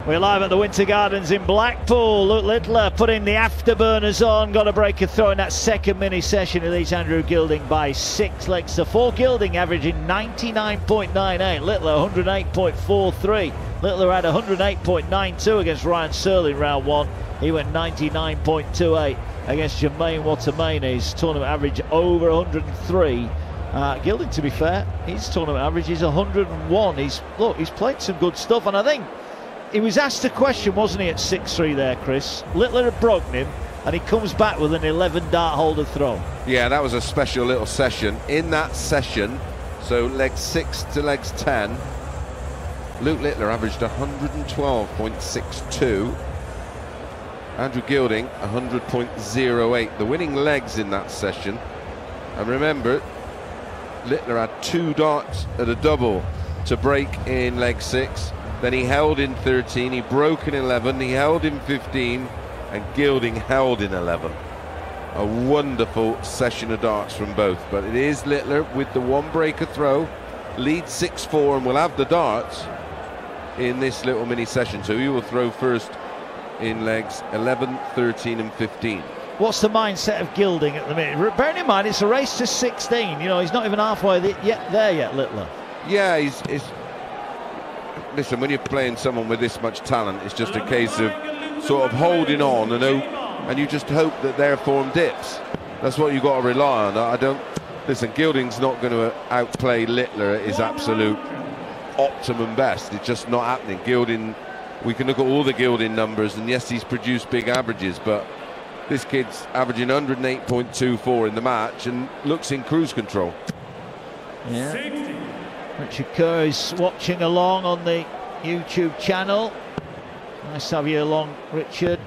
We're live at the Winter Gardens in Blackpool. Luke Littler putting the afterburners on. Got a break of throw in that second mini session. He leads Andrew Gilding by 6 legs to 4. Gilding averaging 99.98. Littler 108.43. Littler had 108.92 against Ryan Searle in round 1. He went 99.28 against Jermaine Wattimena. His tournament average over 103. Gilding, to be fair, his tournament average is 101. He's played some good stuff, and I think he was asked a question, wasn't he, at 6-3 there, Chris? Littler had broken him, and he comes back with an 11 dart holder throw. Yeah, that was a special little session. In that session, so legs 6 to legs 10, Luke Littler averaged 112.62. Andrew Gilding, 100.08. The winning legs in that session. And remember, Littler had 2 darts at a double to break in leg 6. Then he held in 13, he broke in 11, he held in 15, and Gilding held in 11. A wonderful session of darts from both, but it is Littler with the one breaker throw, leads 6-4, and will have the darts in this little mini session. So he will throw first in legs 11, 13 and 15. What's the mindset of Gilding at the minute? Bearing in mind it's a race to 16, you know, he's not even halfway yet, Littler. Yeah, he's listen, when you're playing someone with this much talent, it's just a case of sort of holding on and you just hope that their form dips. That's what you've got to rely on. I don't listen, Gilding's not going to outplay Littler at his absolute optimum best. It's just not happening. Gilding, we can look at all the Gilding numbers, and yes, he's produced big averages, but this kid's averaging 108.24 in the match and looks in cruise control. Yeah. Richard Kerr is watching along on the YouTube channel. Nice to have you along, Richard.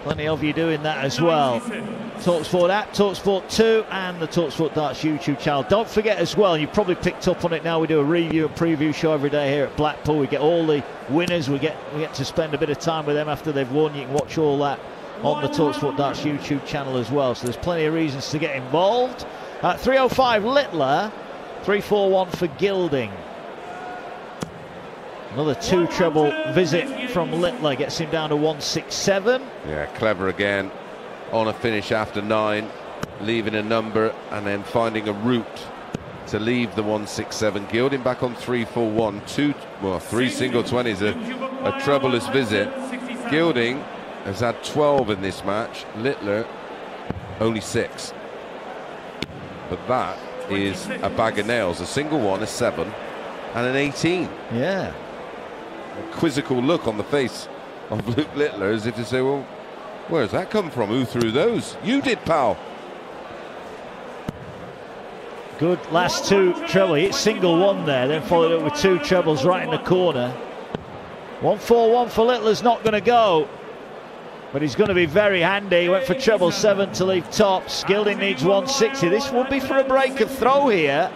Plenty of you doing that as well. talkSPORT app, talkSPORT 2 and the talkSPORT Darts YouTube channel. Don't forget as well, you've probably picked up on it now, we do a review and preview show every day here at Blackpool. We get all the winners, we get to spend a bit of time with them after they've won. You can watch all that on the talkSPORT Darts YouTube channel as well. So there's plenty of reasons to get involved. 305 Littler, 341 for Gilding. Another two treble visit from Littler gets him down to 167. Yeah, clever again on a finish after 9, leaving a number and then finding a route to leave the 167. Gilding back on 341, three single 20s, a troubleless visit. Gilding has had 12 in this match, Littler only 6. But that is a bag of nails. A single 1, a 7 and an 18. Yeah. A quizzical look on the face of Luke Littler, as if to say, well, where's that come from? Who threw those? You did, pal. Good last two treble. He hit single 1 there, then followed up with two trebles right in the corner. 141 for Littler's not going to go, but he's going to be very handy. He went for treble 7 to leave tops. Gilding needs 160. This would be for a break of throw here.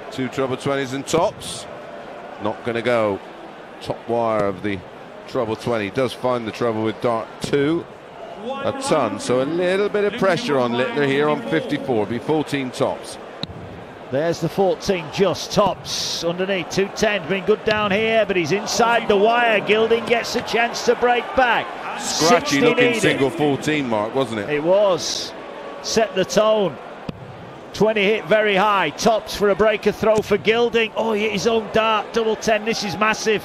Two treble 20s and tops. Not going to go. Top wire of the treble 20 does find the treble with dart 2 a ton, so a little bit of pressure on Littler here on 54. Be 14 tops. There's the 14 just tops underneath. 210 been good down here, but he's inside the wire. Gilding gets a chance to break back. Scratchy looking single 14 mark, wasn't it? It was. Set the tone. 20 hit very high. Tops for a breaker throw for Gilding. Oh, he hit his own dart. Double 10. This is massive.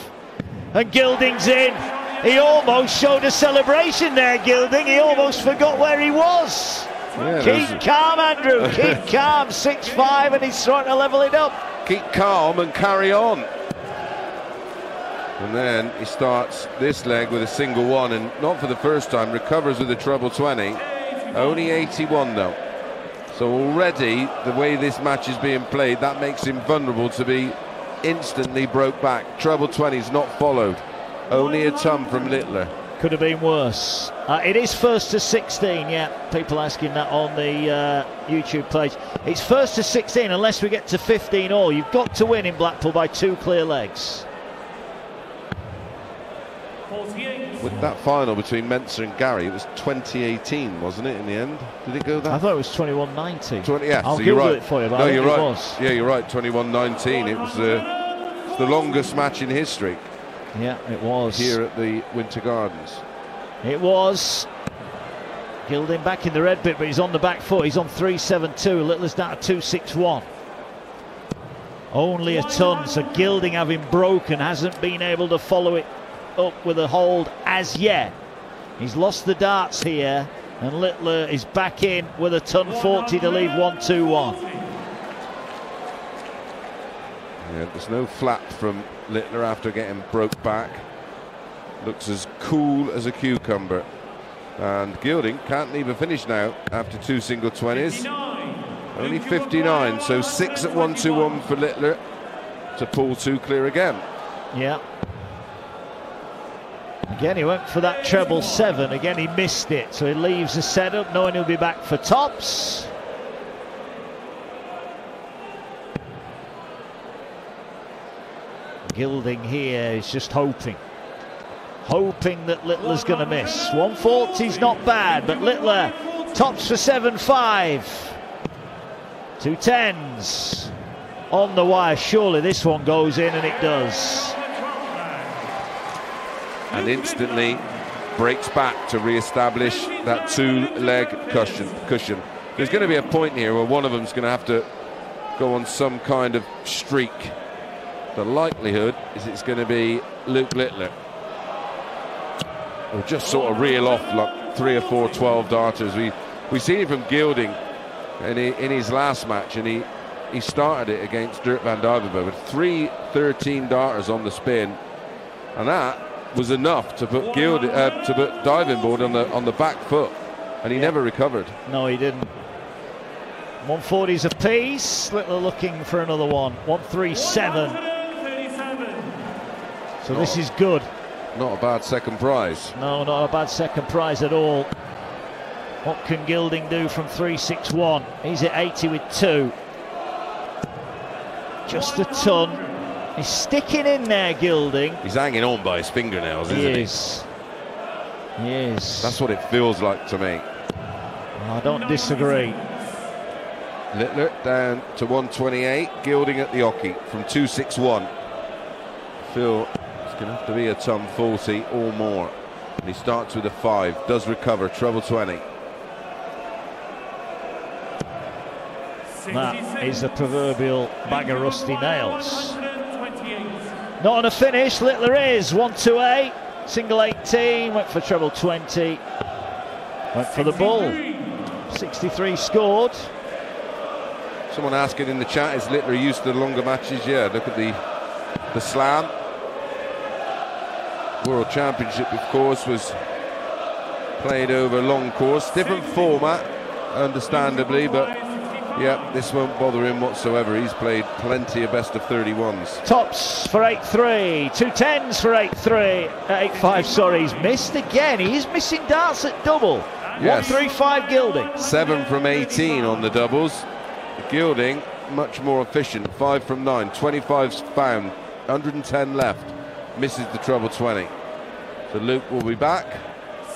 And Gilding's in. He almost showed a celebration there, Gilding. He almost forgot where he was. Yeah, keep calm, Andrew. Keep calm. 6-5, and he's trying to level it up. Keep calm and carry on. And then he starts this leg with a single 1, and not for the first time, recovers with a treble 20. Only 81 though. So already, the way this match is being played, that makes him vulnerable to be instantly broke back. Treble 20's not followed. Only a ton from Littler. Could have been worse. It is first to 16, yeah. People asking that on the YouTube page. It's first to 16 unless we get to 15 all. You've got to win in Blackpool by 2 clear legs. With that final between Mensah and Gary, it was 2018, wasn't it, in the end? Did it go that? I thought it was 21-19. Yeah, I'll so you're right. It for you, but no, I think you're right. It was. Yeah, you're right. 21-19. It was the longest match in history. Yeah, it was. Here at the Winter Gardens. It was. Gilding back in the red bit, but he's on the back foot. He's on 3-7-2. Littler's down to 2-6-1. Only a ton. So Gilding, having broken, hasn't been able to follow it up with a hold as yet. He's lost the darts here, and Littler is back in with a ton 40 to leave 1-2-1. Yeah, there's no flap from Littler after getting broke back. Looks as cool as a cucumber. And Gilding can't leave a finish now after 2 single 20s. Only 59, so 6 at 1-2-1 for Littler to pull 2 clear again. Yeah. Again, he went for that treble 7. Again, he missed it, so he leaves the setup, knowing he'll be back for tops. Gilding here is just hoping. hoping that Littler's going to miss. 140's not bad, but Littler tops for 7-5. 2 10s on the wire. Surely this one goes in, and it does. And instantly breaks back to re-establish that 2-leg cushion. There's going to be a point here where one of them's going to have to go on some kind of streak. The likelihood is it's going to be Luke Littler. We'll just sort of reel off like 3 or 4 12 darters. We've seen it from Gilding in his last match, and he started it against Dirk van Duijvenbode with 3 13 darters on the spin, and that was enough to put Duijvenbode on the back foot, and he never recovered. No, he didn't. 140s apiece. Littler looking for another one. 137. So this is good. Not a bad second prize. No, not a bad second prize at all. What can Gilding do from 361? He's at 80 with 2. Just a ton. He's sticking in there, Gilding. He's hanging on by his fingernails, isn't he? He is. That's what it feels like to me. I don't disagree. Littler down to 128. Gilding at the hockey from 261. Phil, it's going to have to be a ton 40 or more. And he starts with a 5. Does recover. Treble 20. That is the proverbial bag of rusty nails. Not on a finish. Littler is 128. Single 18. Went for treble 20. Went for the bull. 63 scored. Someone asking in the chat, is Littler used to the longer matches? Yeah, look at the slam. World Championship, of course, was played over a long course. Different format, understandably, but yeah, this won't bother him whatsoever. He's played plenty of best of 31s. Tops for 8-3. 2 10s for 8-3. 8-5, sorry, he's missed again. He is missing darts at double. Yes. 135 Gilding. 7 from 18 on the doubles. Gilding much more efficient. 5 from 9. 25's found. 110 left. Misses the treble 20. So Luke will be back.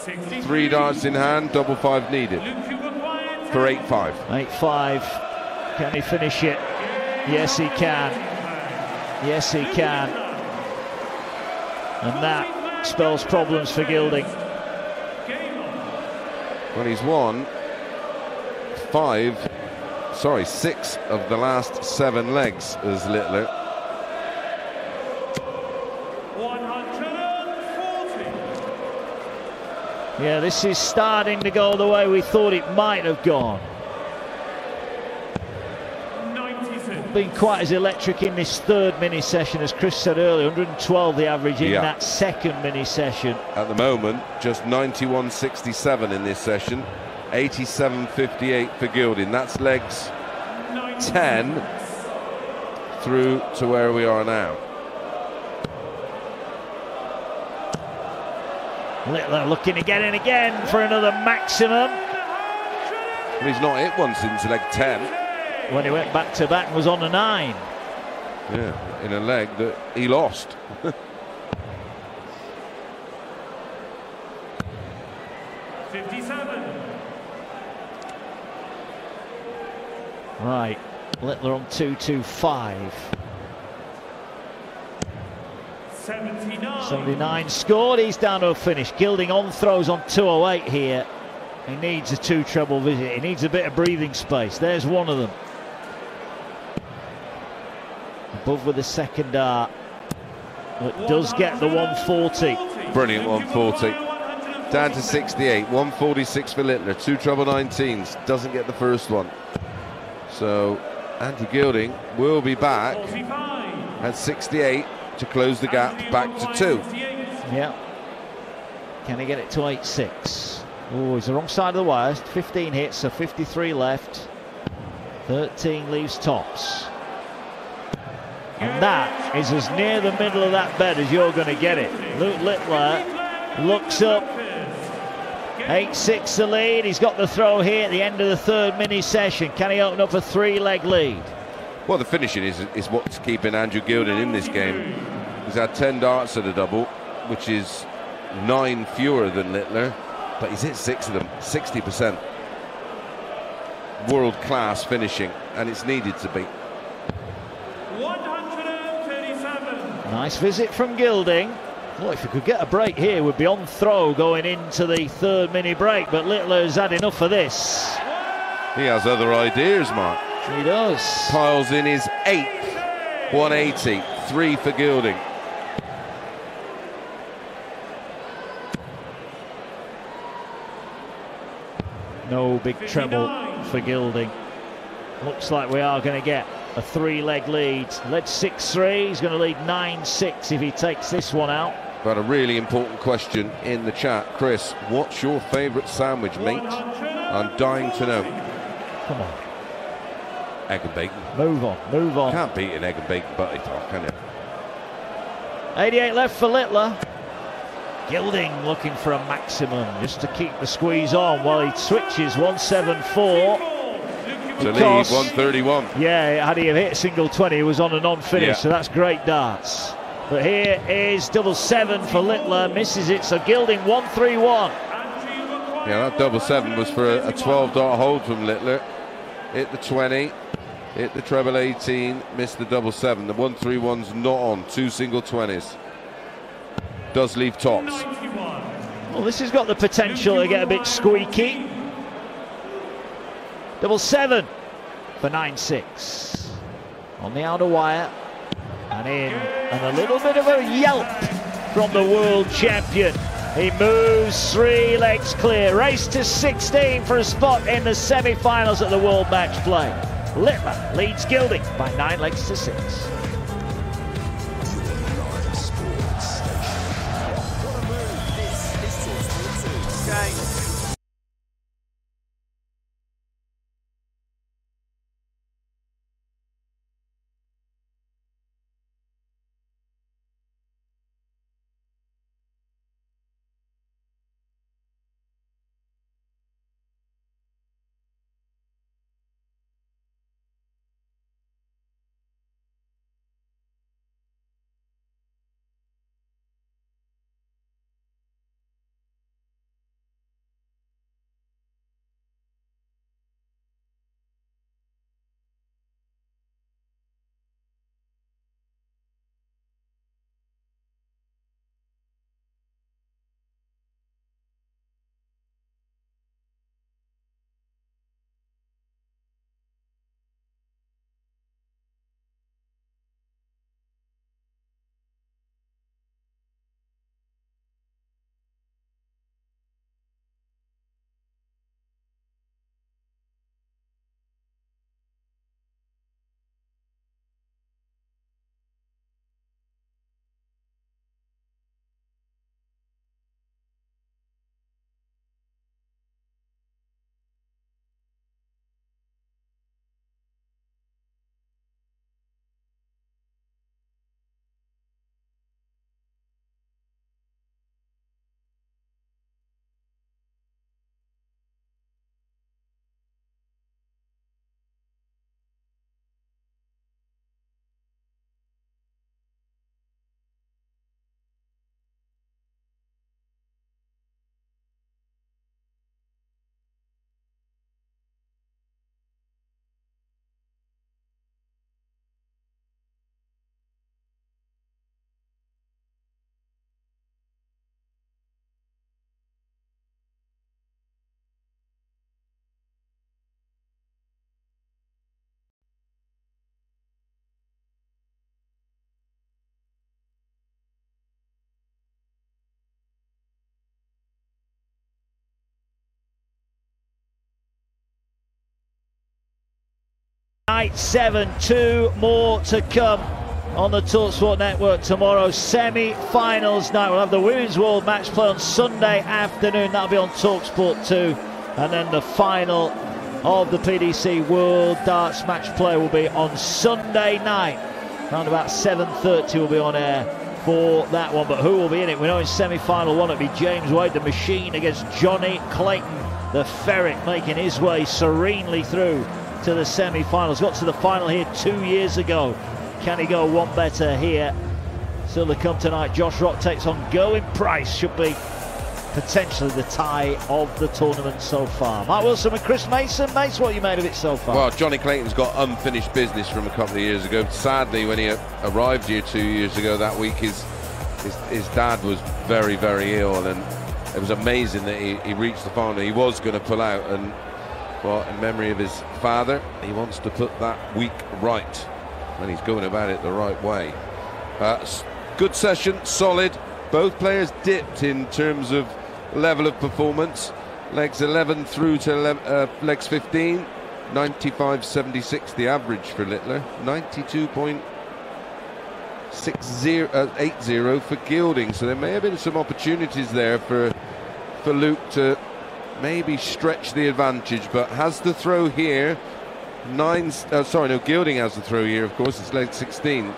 3 darts in hand. Double 5 needed for 8-5. 8-5. Can he finish it? Yes, he can. Yes, he can. And that spells problems for Gilding. Well, he's won 6 of the last 7 legs as Littler. 140. Yeah, this is starting to go the way we thought it might have gone. 96. Been quite as electric in this third mini session as Chris said earlier. 112 the average in that second mini session. At the moment, just 91.67 in this session. 87.58 for Gilding. That's legs 10 through to where we are now. Littler looking to get in again for another maximum. Well, he's not hit one since leg 10. When he went back to back and was on a 9. Yeah, in a leg that he lost. 57. Right, Littler on 225. 79 scored. He's down to a finish. Gilding on throws on 208 here. He needs a 2 treble visit. He needs a bit of breathing space. There's one of them. Above with the second dart. But does get the 140. Brilliant 140. Down to 68. 146 for Littler. 2 treble 19s. Doesn't get the first one. So Andrew Gilding will be back at 68 to close the gap back to 2. Yeah. Can he get it to 8-6? Oh, he's the wrong side of the wire. 15 hits, so 53 left. 13 leaves tops. And that is as near the middle of that bed as you're going to get it. Luke Littler looks up. 8-6 the lead. He's got the throw here at the end of the third mini session. Can he open up a 3-leg lead? Well, the finishing is what's keeping Andrew Gilding in this game. He's had 10 darts at a double, which is 9 fewer than Littler, but he's hit 6 of them, 60%. World-class finishing, and it's needed to be. 137. Nice visit from Gilding. Well, if he could get a break here, we'd be on throw going into the third mini break, but Littler's had enough of this. He has other ideas, Mark. He does. Piles in his 8th 180, 3 for Gilding. No big treble for Gilding. Looks like we are going to get a 3-leg lead. Led 6-3, he's going to lead 9-6 if he takes this one out. But a really important question in the chat. Chris, what's your favourite sandwich, mate? I'm dying to know. Come on. Egg and bacon. Move on, move on. Can't beat an egg and bacon butty talk, can you? 88 left for Littler. Gilding looking for a maximum just to keep the squeeze on while he switches 174. To lead 131. Yeah, had he hit single 20, he was on a non-finish, Yeah. so that's great darts. But here is double 7 for Littler, misses it, so Gilding 131. Yeah, that double 7 was for a 12-dart hold from Littler. Hit the 20, hit the treble 18, missed the double 7. The 131's not on, 2 single 20s. Does leave tops. Well, this has got the potential to get a bit squeaky. Double 7 for 9-6. On the outer wire. And in. And a little bit of a yelp from the world champion. He moves 3 legs clear. Race to 16 for a spot in the semi-finals at the World Matchplay. Littler leads Gilding by 9 legs to 6. Night 7, 2 more to come on the talkSPORT network tomorrow. Semi-finals night. We'll have the Women's World Matchplay on Sunday afternoon. That'll be on talkSPORT 2. And then the final of the PDC World Darts Matchplay will be on Sunday night. Around about 7:30 will be on air for that one. But who will be in it? We know in semi-final one it'll be James Wade, the machine, against Johnny Clayton, the ferret, making his way serenely through to the semi-finals. Got to the final here 2 years ago. Can he go one better here Still to come tonight, Josh Rock takes on Gerwyn Price. Should be potentially the tie of the tournament so far. Mark Wilson and Chris Mason. Mace, what you made of it so far? Well, Johnny Clayton's got unfinished business from a couple of years ago. Sadly, when he arrived here 2 years ago, that week his dad was very, very ill, and it was amazing that he reached the final. He was going to pull out, and well, in memory of his father, he wants to put that week right, and he's going about it the right way. Good session, solid. Both players dipped in terms of level of performance. Legs 11 through to legs 15. 95.76 the average for Littler. 92.80 for Gilding. So there may have been some opportunities there for Luke to maybe stretch the advantage, but has the throw here. Gilding has the throw here, of course. It's leg 16,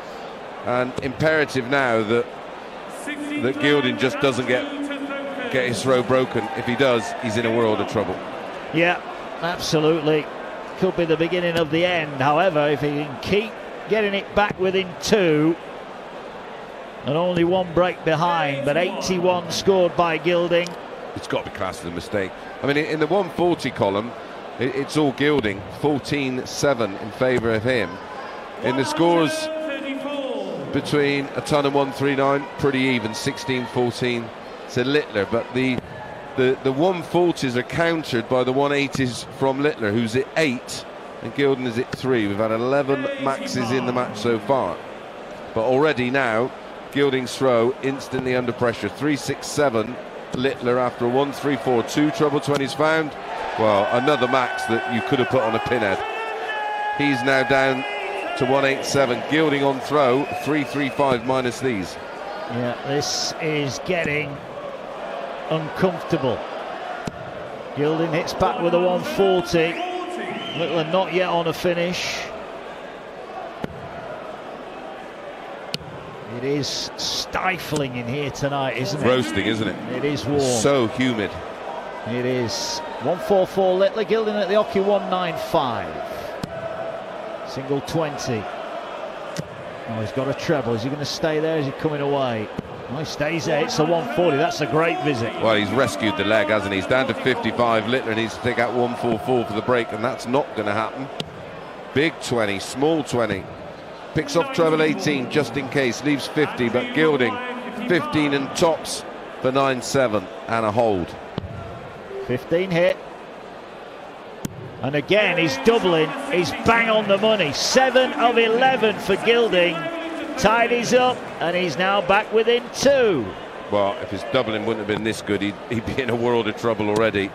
and imperative now that Gilding just doesn't get his throw broken. If he does, he's in a world of trouble. Yeah, absolutely. Could be the beginning of the end. However, if he can keep getting it back within 2, and only 1 break behind, but 81 scored by Gilding. It's got to be classed as a mistake. I mean, in the 140 column, it's all Gilding, 14-7 in favour of him. In the scores between a ton and 139, pretty even, 16-14 to Littler, but the 140s are countered by the 180s from Littler, who's at 8 and Gilding is at 3. We've had 11 maxes in the match so far, but already now Gilding's throw instantly under pressure. 3-6-7 Littler after a 1-3-4, 2 treble 20s found. Well, another max that you could have put on a pinhead. He's now down to 1-8-7. Gilding on throw, 3-3-5 minus these. Yeah, this is getting uncomfortable. Gilding hits back with a 140. Littler not yet on a finish. It is stifling in here tonight, isn't it? Roasting, isn't it? It is warm. So humid. It is. 144 Littler, Gilding at the hockey 195. Single 20. Oh, he's got a treble. Is he going to stay there? Is he coming away? Oh, he stays there. It's a 140. That's a great visit. Well, he's rescued the leg, hasn't he? He's down to 55. Littler needs to take out 144 for the break, and that's not going to happen. Big 20, small 20. Picks off treble 18 just in case. Leaves 50, but Gilding 15 and tops for 9-7 and a hold. 15 hit. And again, he's doubling. He's bang on the money. 7 of 11 for Gilding. Tidies up, and he's now back within 2. Well, if his doubling wouldn't have been this good, he'd be in a world of trouble already.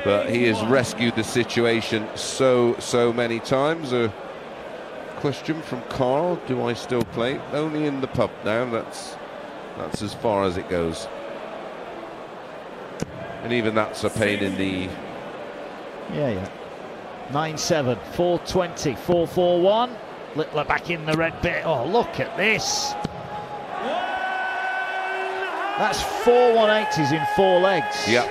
But he has rescued the situation so many times. A question from Carl: do I still play? Only in the pub now. That's as far as it goes. And even that's a pain in the... Yeah. 9-7, 420, 4-4-1. Littler back in the red bit. Oh, look at this. That's 4 180s in 4 legs. Yeah.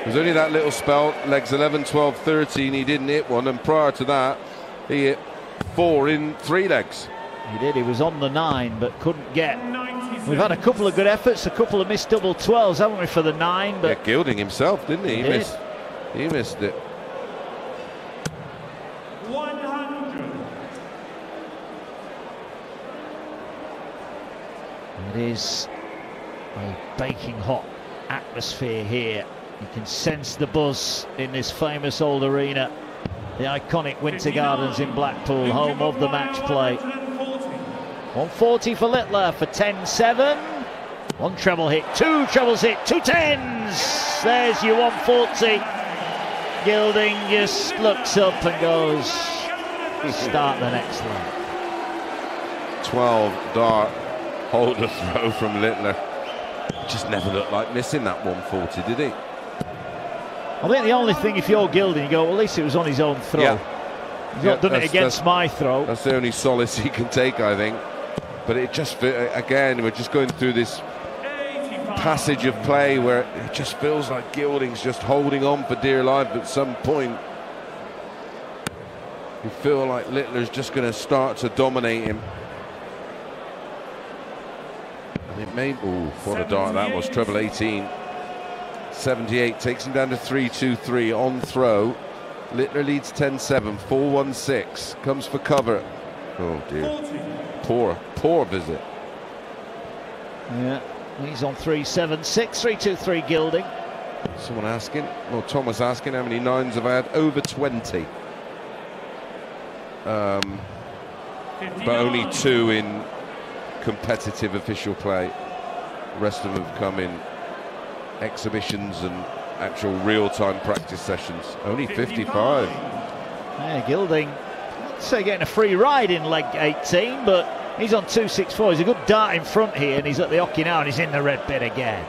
There's only that little spell, legs 11, 12, 13. He didn't hit one, and prior to that, he hit 4 in 3 legs. He did. He was on the 9, but couldn't get. We've had a couple of good efforts, a couple of missed double 12s, haven't we, for the 9? But yeah, Gilding himself, didn't he? He missed it. 100. It is a baking hot atmosphere here. You can sense the buzz in this famous old arena, the iconic Winter Gardens in Blackpool, home of the match play. 140 for Littler for 10-7. 1 treble hit, 2 trebles hit, 2 10s. There's your 140. Gilding just looks up and goes, start the next leg. 12 dart holder throw from Littler. Just never looked like missing that 140, did he? I think the only thing, if you're Gilding, you go, well, at least it was on his own throw. Yeah. He's not done it against my throw. That's the only solace he can take, I think. But it just, again, we're just going through this passage of play where it just feels like Gilding's just holding on for dear life. At some point, you feel like Littler's just going to start to dominate him. maybe. Ooh, what a dart that was. Treble 18. 78 takes him down to 3-2-3 on throw. Littler leads 10-7. 4-1-6. Comes for cover. Oh dear. Poor visit. Yeah, he's on 3-7-6. 3-2-3 Gilding. Someone asking, well, Thomas asking how many nines have I had? Over 20. But only 2 in competitive official play. The rest of them have come in exhibitions and actual real-time practice sessions. Only 55. Yeah, Gilding, I'd say getting a free ride in leg 18, but he's on 2-6-4. He's a good dart in front here, and he's at the hockey now, and he's in the red bit again.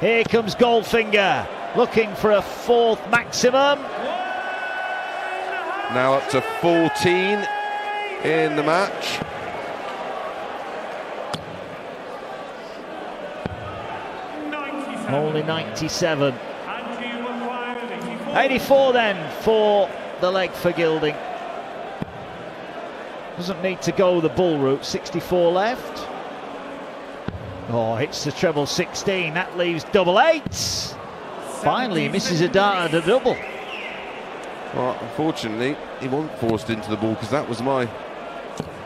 Here comes Goldfinger, looking for a 4th maximum. Now up to 14 in the match. Only 97. 84 then for the leg for Gilding. Doesn't need to go the bull route. 64 left. Oh, hits the treble 16. That leaves double 8. Finally, he misses a dart at a double. Well, unfortunately, he wasn't forced into the ball, because that was my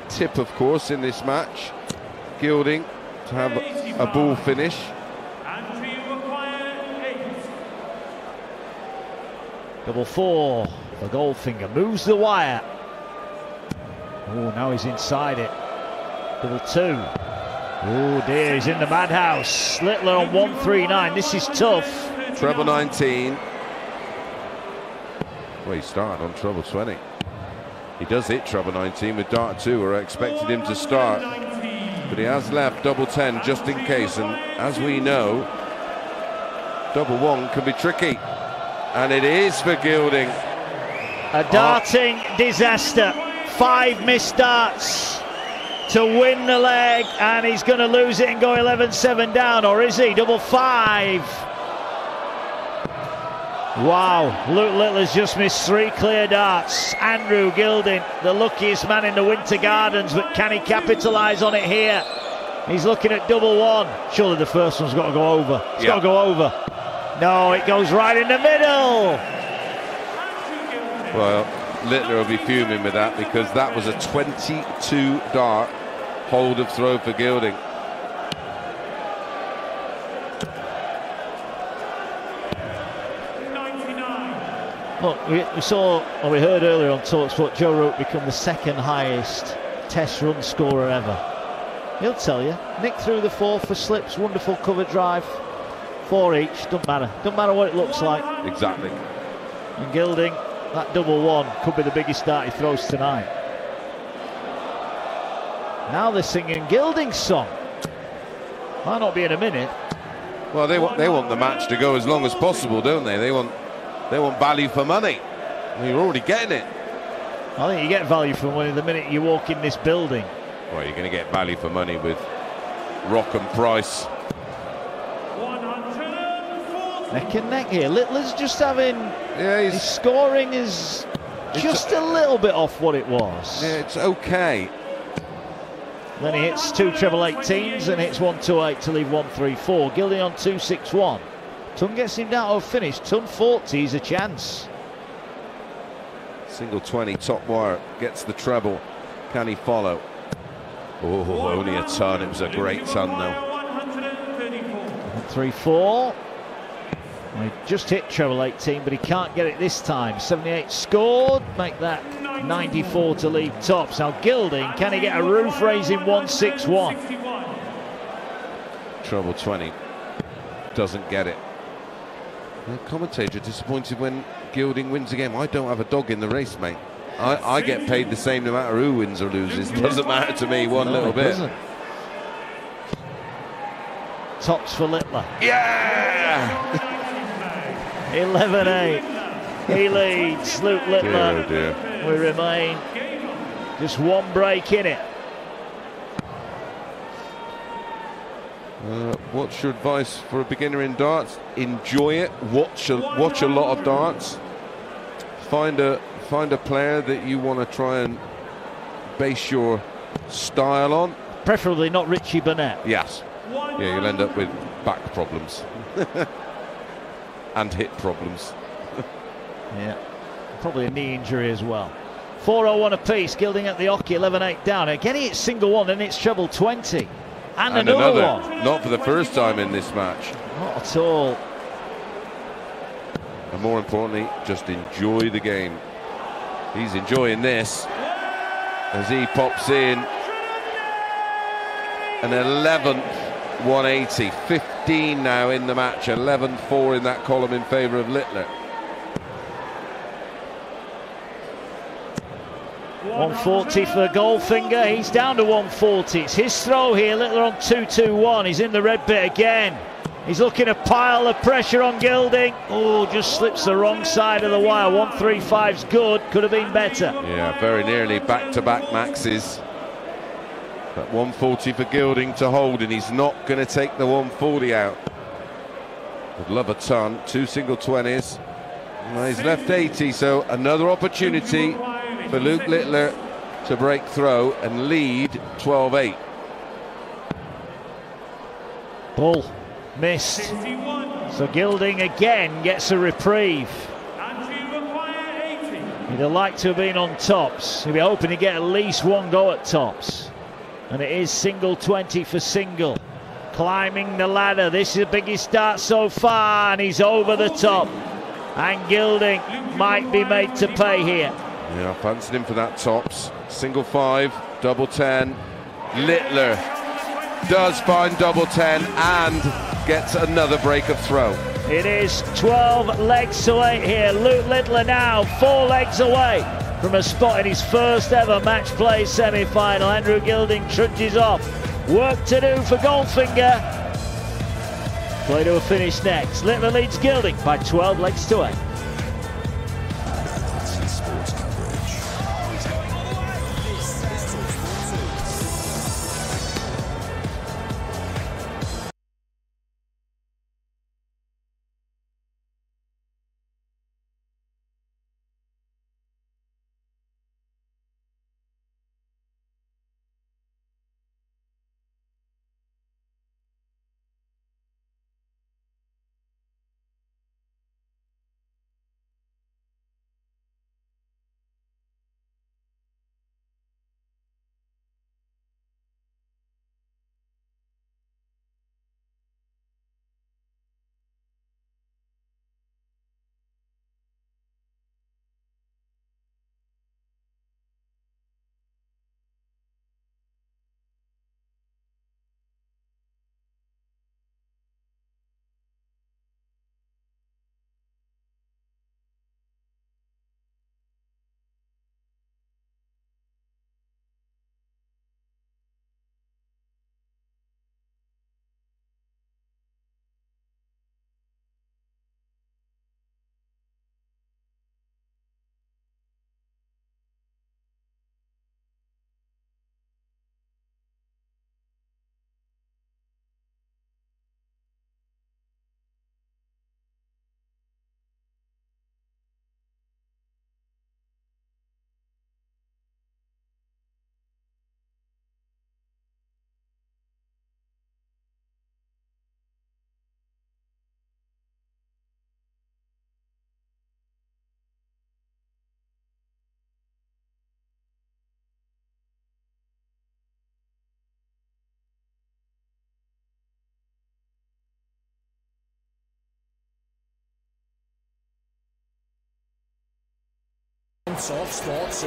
tip, of course, in this match. Gilding to have a ball finish. Double 4 for Goldfinger. Moves the wire. Oh, now he's inside it. Double 2. Oh dear, he's in the madhouse. Littler on 139. This is tough. Treble 19. Well, he started on treble 20. He does hit treble 19 with dart 2, where I expected him to start. But he has left double 10 just in case. And as we know, double 1 can be tricky. And it is for Gilding. A darting disaster. 5 missed darts to win the leg, and he's going to lose it and go 11-7 down, or is he? Double 5. Wow, Luke Littler's just missed 3 clear darts. Andrew Gilding, the luckiest man in the Winter Gardens, but can he capitalise on it here? He's looking at double 1. Surely the first one's got to go over. It's got to go over. No, it goes right in the middle. Well, Littler will be fuming with that, because that was a 22 dart hold of throw for Gilding. Look, we saw, or we heard earlier on talkSPORT, Joe Root become the 2nd highest test run scorer ever. He'll tell you. Nick through the 4 for slips, wonderful cover drive. 4 each, doesn't matter what it looks like. Exactly. And Gilding, that double 1 could be the biggest dart he throws tonight. Now they're singing Gilding's song. Might not be in a minute. Well, they want the match to go as long as possible, don't they? They want value for money. Well, you're already getting it. I think you get value for money the minute you walk in this building. Well, you're going to get value for money with Rock and Price. Neck and neck here. Littler's just having... Yeah, his scoring is just a little bit off what it was. Yeah, it's okay. Then he hits 2 treble 18s and hits 1-2-8 to leave 1-3-4. Gilding on 2-6-1. Ton gets him down to a finish. Ton 40's a chance. Single 20, top wire, gets the treble. Can he follow? Oh, only a ton. It was a great ton, though. 3-4. He just hit treble 18, but he can't get it this time. 78 scored, make that 94 to lead tops. Now Gilding, can he get a roof raising 1-6-1? Treble 20, doesn't get it. The commentator disappointed when Gilding wins a game. I don't have a dog in the race, mate. I get paid the same no matter who wins or loses. Doesn't matter to me one little bit. Doesn't. Tops for Littler. Yeah! 11-8. He leads. Luke Littler. Oh dear. We remain just 1 break in it. What's your advice for a beginner in darts? Enjoy it. Watch a lot of darts. Find a player that you want to try and base your style on. Preferably not Richie Burnett. Yes. Yeah, you'll end up with back problems and hip problems. Yeah, probably a knee injury as well. 4-0-1 apiece. Gilding at the hockey, 11-8 down. Again, it's single one, then it's treble 20. And another one. Not for the first time in this match. Not at all. And more importantly, just enjoy the game. He's enjoying this as he pops in an 11th 180, 15 now in the match, 11-4 in that column in favour of Littler. 140 for Goldfinger. He's down to 140. It's his throw here. Littler on 2-2-1. He's in the red bit again. He's looking to pile the pressure on Gilding. Oh, just slips the wrong side of the wire. 135's good. Could have been better. Yeah, very nearly back-to-back maxes. But 140 for Gilding to hold, and he's not going to take the 140 out. Would love a ton. 2 single 20s. Well, he's left 80, so another opportunity for Luke Littler to break throw and lead 12-8. Ball missed. So Gilding again gets a reprieve. He'd have liked to have been on tops. He'd be hoping to get at least one go at tops. And it is single 20 for single. Climbing the ladder. This is the biggest start so far, and he's over the top. And Gilding might be made to pay here. Yeah, I fancied him for that tops. Single 5, double 10. Littler does find double 10 and gets another break of throw. It is 12 legs to 8 here. Luke Littler now 4 legs away from a spot in his first ever match play semi-final. Andrew Gilding trudges off. Work to do for Goldfinger. Play to a finish next. Littler leads Gilding by 12 legs to 8. talkSPORT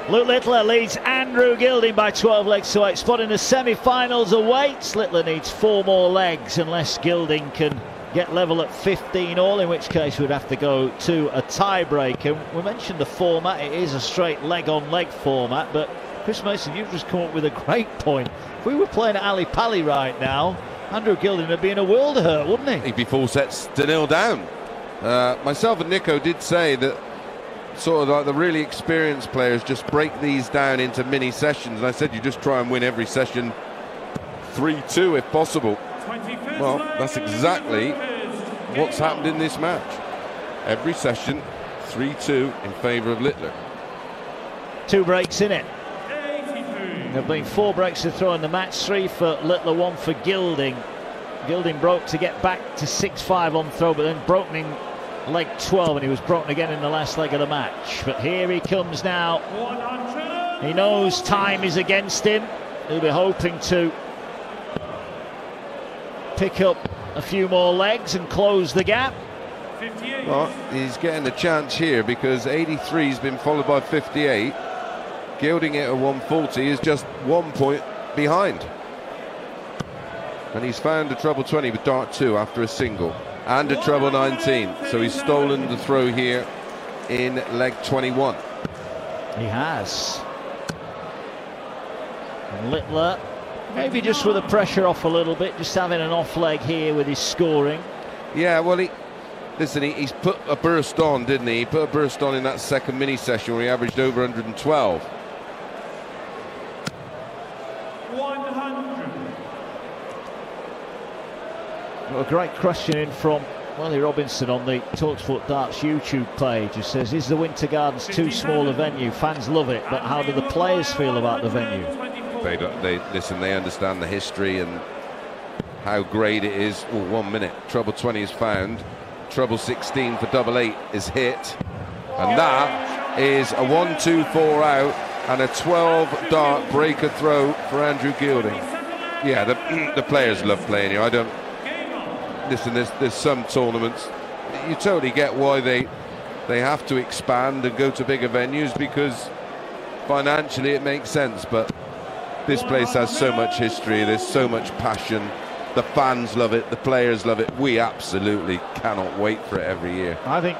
2. Luke Littler leads Andrew Gilding by 12 legs to 8. Spot in the semi-finals awaits. Littler needs 4 more legs unless Gilding can get level at 15 all, in which case we'd have to go to a tie-break. And we mentioned the format. It is a straight leg-on-leg format, but Chris Mason, you've just come up with a great point. If we were playing at Ali Pali right now, Andrew Gilding would be in a world of hurt, wouldn't he? He'd be 4 sets to 0 down. Myself and Nico did say that sort of like the really experienced players just break these down into mini sessions, and I said you just try and win every session 3-2 if possible. Well, that's exactly what's happened in this match. Every session 3-2 in favour of Littler. 2 breaks in it. There have been 4 breaks to throw in the match, 3 for Littler, 1 for Gilding. Gilding broke to get back to 6-5 on throw, but then broken in leg 12, and he was broken again in the last leg of the match. But here he comes now. He knows time is against him. He'll be hoping to pick up a few more legs and close the gap. Well, he's getting a chance here because 83 has been followed by 58. Gilding it at 140 is just 1 point behind. And he's found a treble 20 with dart 2 after a single and a treble 19. So he's stolen the throw here in leg 21. He has. And Littler, maybe just with the pressure off a little bit, just having an off leg here with his scoring. Yeah, well, he's put a burst on, didn't he? He put a burst on in that second mini session where he averaged over 112. 100. Well, a great question in from Willie Robinson on the talkSPORT Darts YouTube page. He says, is the Winter Gardens too small a venue? Fans love it, but how do the players feel about the venue? They listen, they understand the history and how great it is. Oh, 1 minute, treble 20 is found. Treble 16 for double 8 is hit. And that is a 1-2-4 out and a 12 dart breaker throw for Andrew Gilding. Yeah, the players love playing here. I don't... Listen, there's some tournaments, you totally get why they have to expand and go to bigger venues because financially it makes sense, but this place has so much history, there's so much passion, the fans love it, the players love it. We absolutely cannot wait for it every year. I think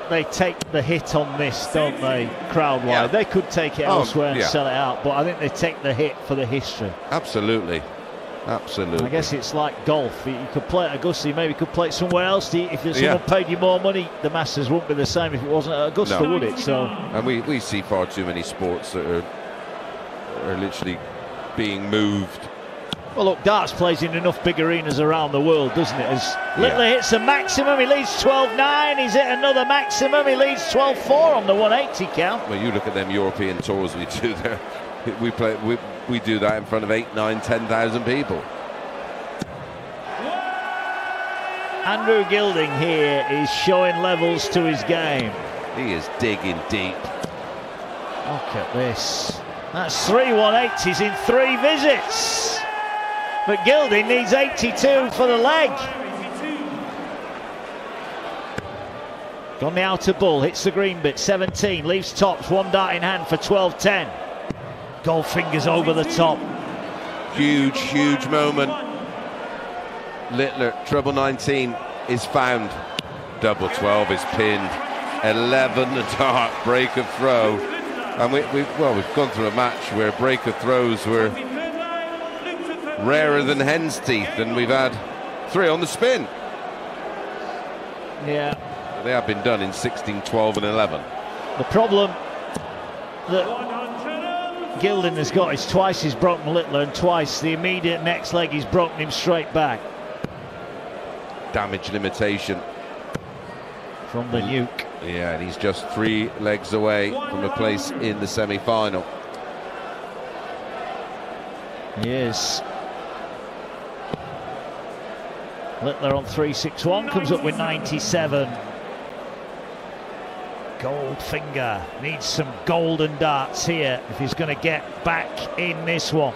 they take the hit on this, don't they, crowd-wide? Yeah. They could take it elsewhere and sell it out, but I think they take the hit for the history. Absolutely. Absolutely. I guess it's like golf. You could play at Augusta, you maybe could play it somewhere else. If someone paid you more money, the Masters wouldn't be the same if it wasn't at Augusta, would it? So, and we see far too many sports that are literally being moved. Well, look, darts plays in enough big arenas around the world, doesn't it? As Littler hits a maximum, he leads 12-9. He's hit another maximum, he leads 12-4 on the 180 count. Well, you look at them European tours we do there. We do that in front of 8, 9, 10,000 people. Andrew Gilding here is showing levels to his game. He is digging deep. Look at this. That's 3 180s in 3 visits. But Gilding needs 82 for the leg. Gone the outer ball, hits the green bit, 17, leaves tops, 1 dart in hand for 12-10. Gold fingers over the top. Huge, huge moment. Littler, treble 19 is found. Double 12 is pinned. 11 dart breaker throw. And we've gone through a match where breaker throws were rarer than hen's teeth, and we've had 3 on the spin. Yeah. They have been done in 16, 12 and 11. The problem that Gilding has got is twice he's broken Littler, and twice the immediate next leg he's broken him straight back. Damage limitation from the nuke. Yeah, and he's just 3 legs away from a place in the semi-final. He is. Littler on 361, comes up with 97. Goldfinger needs some golden darts here if he's going to get back in this one.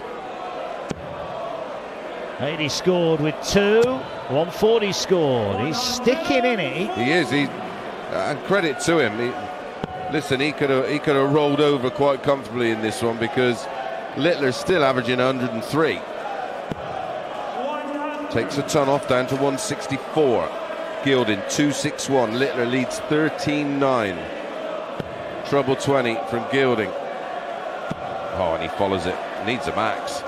80 scored with 2, 140 scored. He's sticking in it. He is. And credit to him. Listen, he could have rolled over quite comfortably in this one because Littler's still averaging 103. Takes a ton off down to 164. Gilding 261. Littler leads 13-9. Treble 20 from Gilding. Oh, and he follows it. Needs a max.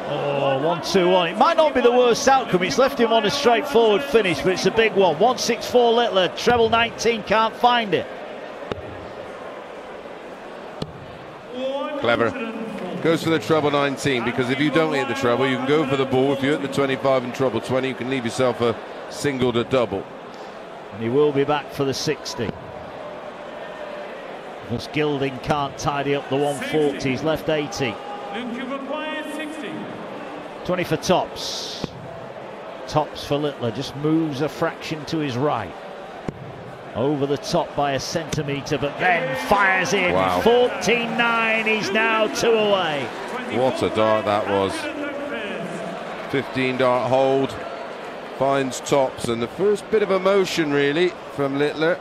Oh, 1-2-1. It might not be the worst outcome. It's left him on a straightforward finish, but it's a big one. 164 Littler. Treble 19 can't find it. Clever. Goes for the treble 19 because if you don't hit the treble, you can go for the ball. If you hit the 25 and treble 20, you can leave yourself a single to double. And he will be back for the 60. Because Gilding can't tidy up the 140. He's left 80. Luke, you've acquired 60. 20 for Tops. Tops for Littler, just moves a fraction to his right. Over the top by a centimetre, but then fires in. Wow. 14-9, he's now 2 away. What a dart that was. 15 dart hold. Finds Tops, and the first bit of emotion really from Littler.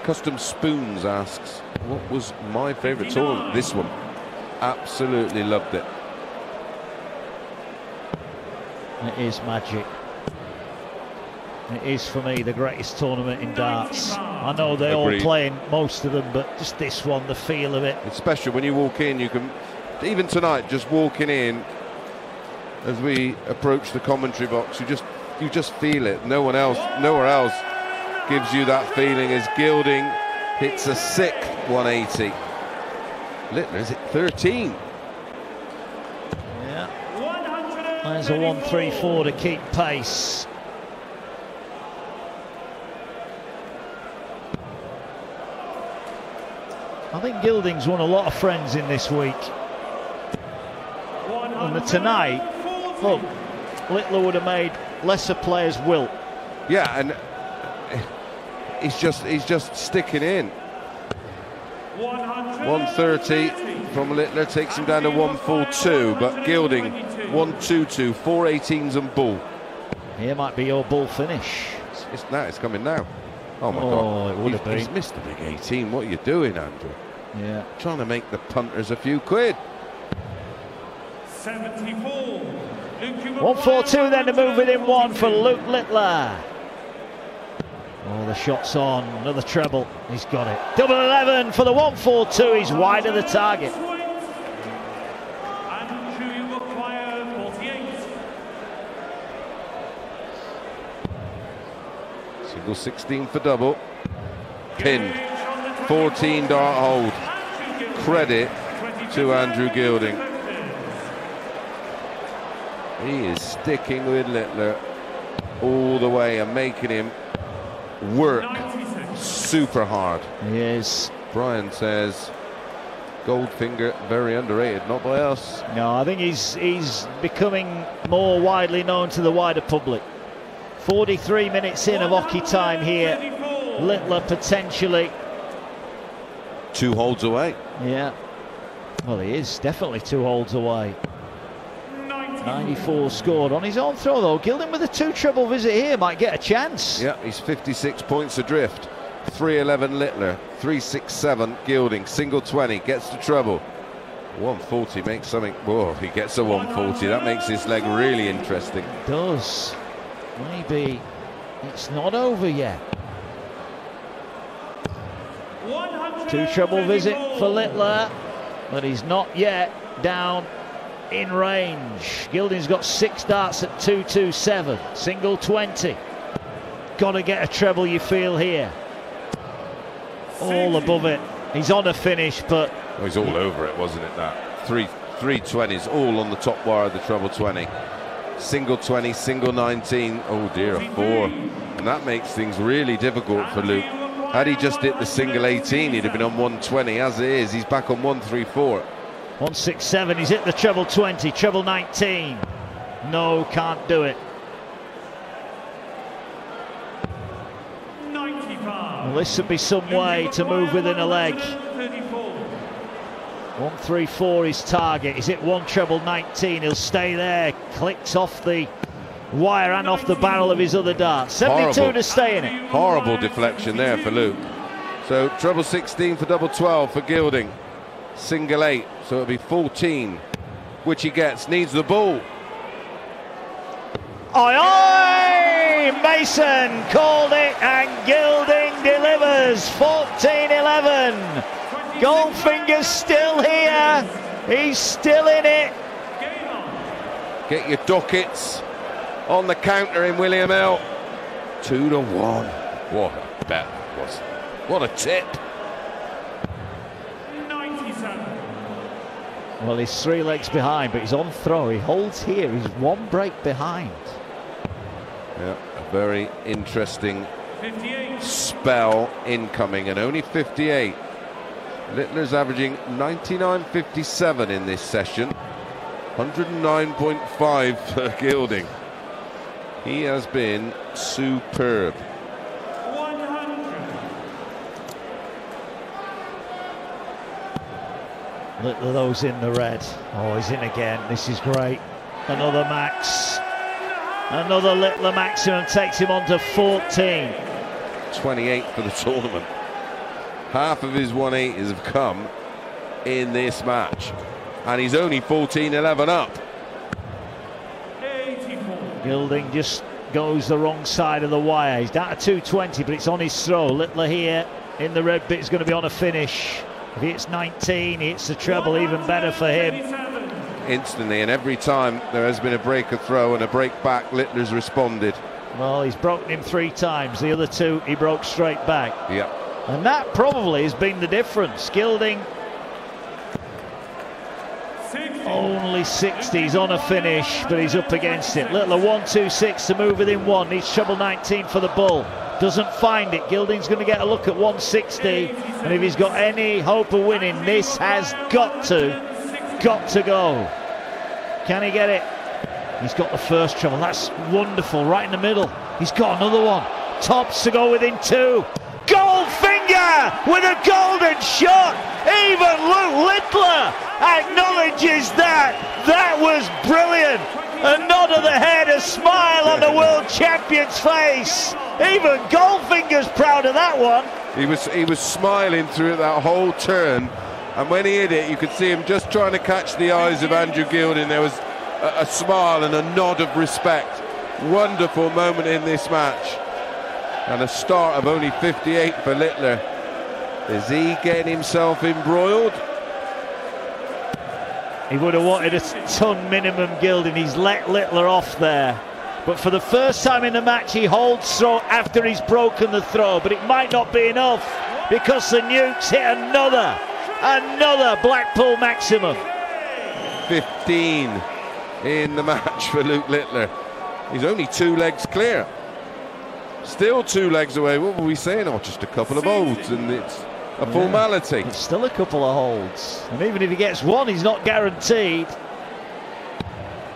Custom Spoons asks, what was my favourite tournament? This one. Absolutely loved it. It is magic. It is for me the greatest tournament in darts. I know they're all playing, most of them, but just this one, the feel of it. It's special when you walk in. You can, even tonight, just walking in as we approach the commentary box, you just feel it. Nowhere else gives you that feeling as Gilding hits a sick 180. Littler is at 13. Yeah. There's a 1-3-4 to keep pace. I think Gilding's won a lot of friends in this week. And tonight, look, Littler would have made lesser players wilt. Yeah, and he's just sticking in. 130 from Littler takes him down to 142, but Gilding 122, 418s and bull. Here might be your bull finish. It's coming now. Oh my God! It would have been. He's missed a big 18. What are you doing, Andrew? Yeah. Trying to make the punters a few quid. 74. 142 then to move within 1 for Luke Littler. Oh, the shot's on. Another treble. He's got it. Double 11 for the 142. He's wide of the target. Single 16 for double. Pinned. 14 dart hold. Credit to Andrew Gilding. He is sticking with Littler all the way and making him work super hard. He is. Brian says Goldfinger very underrated, not by us. No, I think he's becoming more widely known to the wider public. 43 minutes in of hockey time here. Littler potentially 2 holds away. Yeah. Well, he is definitely 2 holds away. 94 scored on his own throw though. Gilding with a 2 treble visit here might get a chance. Yeah, he's 56 points adrift. 311 Littler, 367 Gilding, single 20, gets to treble. 140 makes something. Whoa, he gets a 140. That makes his leg really interesting. It does. Maybe it's not over yet. 2 treble visit for Littler, but he's not yet down in range. Gilding's got 6 darts at 227, single 20. Got to get a treble, you feel here. All above it. He's on a finish, but well, he's all over it, wasn't it? That 320s all on the top wire of the treble 20. Single 20, single 19. Oh dear, a 4, and that makes things really difficult for Luke. Had he just hit the single 18, he'd have been on 120. As it is, he's back on 134. 167, he's hit the treble 20, treble 19. No, can't do it. 95. Well, this would be some way to move within a leg. 134 his target. He's hit 1 treble 19. He'll stay there. Clicks off the wire and off the barrel of his other dart. 72 Horrible. to stay in it. Horrible deflection there for Luke. So treble 16 for double 12 for Gilding. Single 8, so it'll be 14, which he gets. Needs the ball. Oi, oi! Mason called it, and Gilding delivers. 14-11. Goldfinger's still here. He's still in it. Get your dockets on the counter in William Hill. 2-1. What a bet that was. What a tip. 97. Well, he's 3 legs behind, but he's on throw. He holds here. He's 1 break behind. Yeah, a very interesting 58. spell incoming, and only 58. Littler's averaging 99.57 in this session, 109.5 for Gilding. He has been superb. Littler, those in the red. Oh, he's in again. This is great. Another max. Another Littler maximum takes him on to 14. 28 for the tournament. Half of his 180s have come in this match, and he's only 14-11 up. Gilding just goes the wrong side of the wire. He's down to 220, but it's on his throw. Littler here in the red bit is going to be on a finish. If he hits 19, he hits the treble, even better for him. Instantly, and every time there has been a break of throw and a break back, Littler's responded. Well, he's broken him 3 times. The other 2 he broke straight back. Yeah. And that probably has been the difference. Gilding only 60. He's on a finish, but he's up against it. Littler 126 to move within 1. Needs treble 19 for the bull. Doesn't find it. Gilding's going to get a look at 160, and if he's got any hope of winning, this has got to go. Can he get it? He's got the first treble. That's wonderful. Right in the middle. He's got another one. Tops to go within 2. Goldfinger with a golden shot. Even Luke Littler acknowledges that. That was brilliant. A nod of the head, a smile on the world champion's face. Even Goldfinger's proud of that one. He was smiling through that whole turn, and when he hit it, you could see him just trying to catch the eyes of Andrew Gilding. There was a smile and a nod of respect. Wonderful moment in this match. And a start of only 58 for Littler. Is he getting himself embroiled? He would have wanted a ton minimum, Gilding. He's let Littler off there. But for the first time in the match, he holds throw after he's broken the throw. But it might not be enough, because the Nukes hit another Blackpool maximum. 15 in the match for Luke Littler. He's only 2 legs clear. Still 2 legs away. What were we saying? Oh, just a couple of holds, and it's a formality. It's still a couple of holds, and even if he gets 1, he's not guaranteed.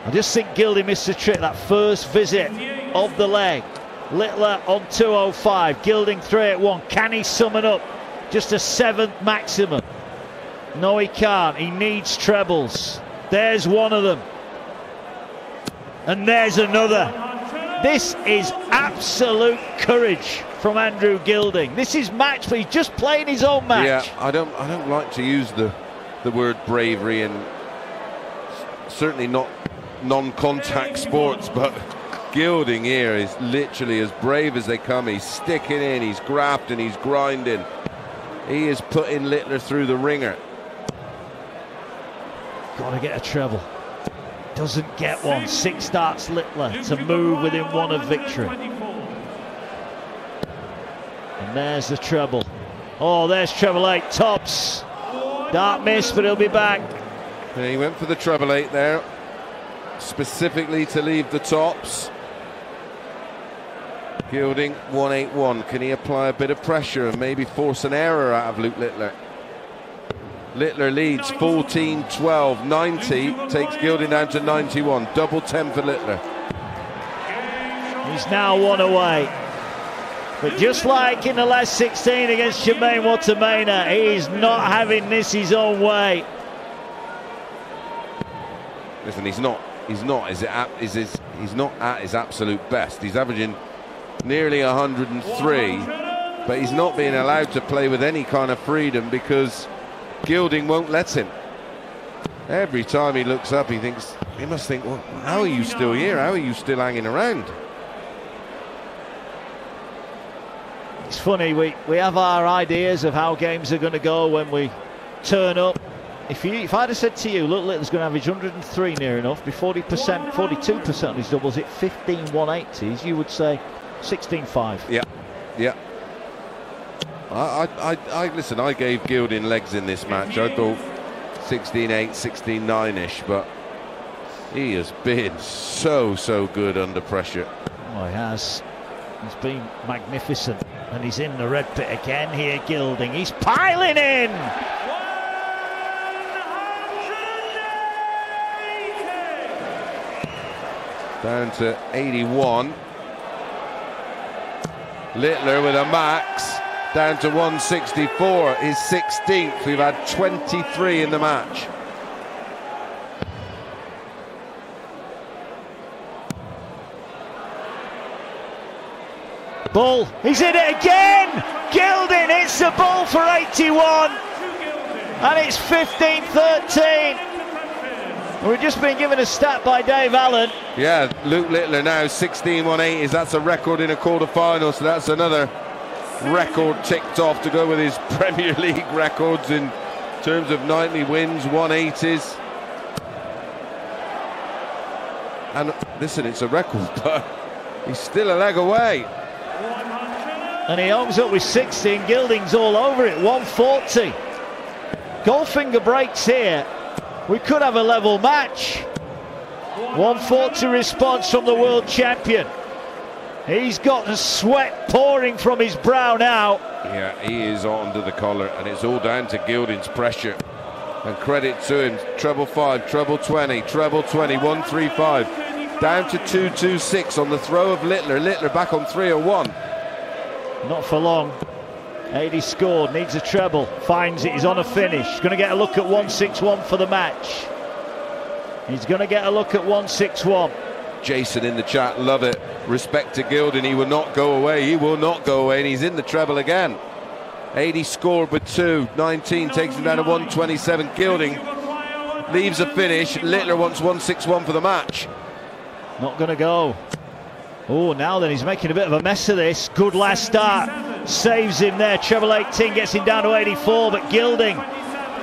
I just think Gilding missed a trick that first visit of the leg. Littler on 205, Gilding 381. Can he summon up just a 7th maximum? No, he can't. He needs trebles. There's one of them, and there's another. This is absolute courage from Andrew Gilding. This is match, but he's just playing his own match. Yeah, I don't like to use the word bravery, and certainly not non-contact sports, but Gilding here is literally as brave as they come. He's sticking in, he's grafting, he's grinding. He is putting Littler through the ringer. Got to get a treble. Doesn't get one. 6 starts Littler to move within 1 of victory. And there's the treble. Oh, there's treble 8. Tops. Dark miss, but he'll be back. And he went for the treble 8 there, specifically to leave the tops. Gilding 181. Can he apply a bit of pressure and maybe force an error out of Luke Littler? Littler leads 14-12, 90, takes Gilding down to 91, double 10 for Littler. He's now 1 away. But just like in the last 16 against Jermaine Wattimena, he's not having this his own way. Listen, he's not at his absolute best. He's averaging nearly 103, but he's not being allowed to play with any kind of freedom because Gilding won't let him. Every time he looks up, he must think, well, how are you still here? How are you still hanging around? It's funny, we have our ideas of how games are going to go when we turn up. If I'd have said to you, look, Littler's going to average 103 near enough, be 40%, 42% on his doubles, hit 15 180s, you would say 16-5. Yeah, yeah. Listen, I gave Gilding legs in this match. I thought 16-8, 16-9-ish, but he has been so good under pressure. Oh, he has. He's been magnificent. And he's in the red pit again here, Gilding. He's piling in! Down to 81. Littler with a max, down to 164, his 16th. We've had 23 in the match. Bull, he's in it again! Gilding hits the ball for 81, and it's 15-13. We've just been given a stat by Dave Allen. Yeah, Luke Littler now 16-180s. That's a record in a quarter-final, so that's another record ticked off to go with his Premier League records in terms of nightly wins, 180s. And listen, it's a record, but he's still a leg away. And he owns up with 16. Gilding's all over it, 140. Goldfinger breaks here. We could have a level match. 140 response from the world champion. He's got the sweat pouring from his brow now. Yeah, he is under the collar, and it's all down to Gilding's pressure. And credit to him. Treble 5, treble 20, treble 20, 135. Down to 226 on the throw of Littler. Littler back on 301. Not for long. 80 scored, needs a treble, finds it, he's on a finish. He's going to get a look at 161 for the match. He's going to get a look at 161. Jason in the chat, love it. Respect to Gilding, he will not go away, he will not go away, and he's in the treble again. 80 scored with 2, 19 takes him down to 127. Gilding leaves a finish. Littler wants 161 for the match. Not going to go. Oh, now then, he's making a bit of a mess of this. Good last start. Saves him there. Treble 18 gets him down to 84, but Gilding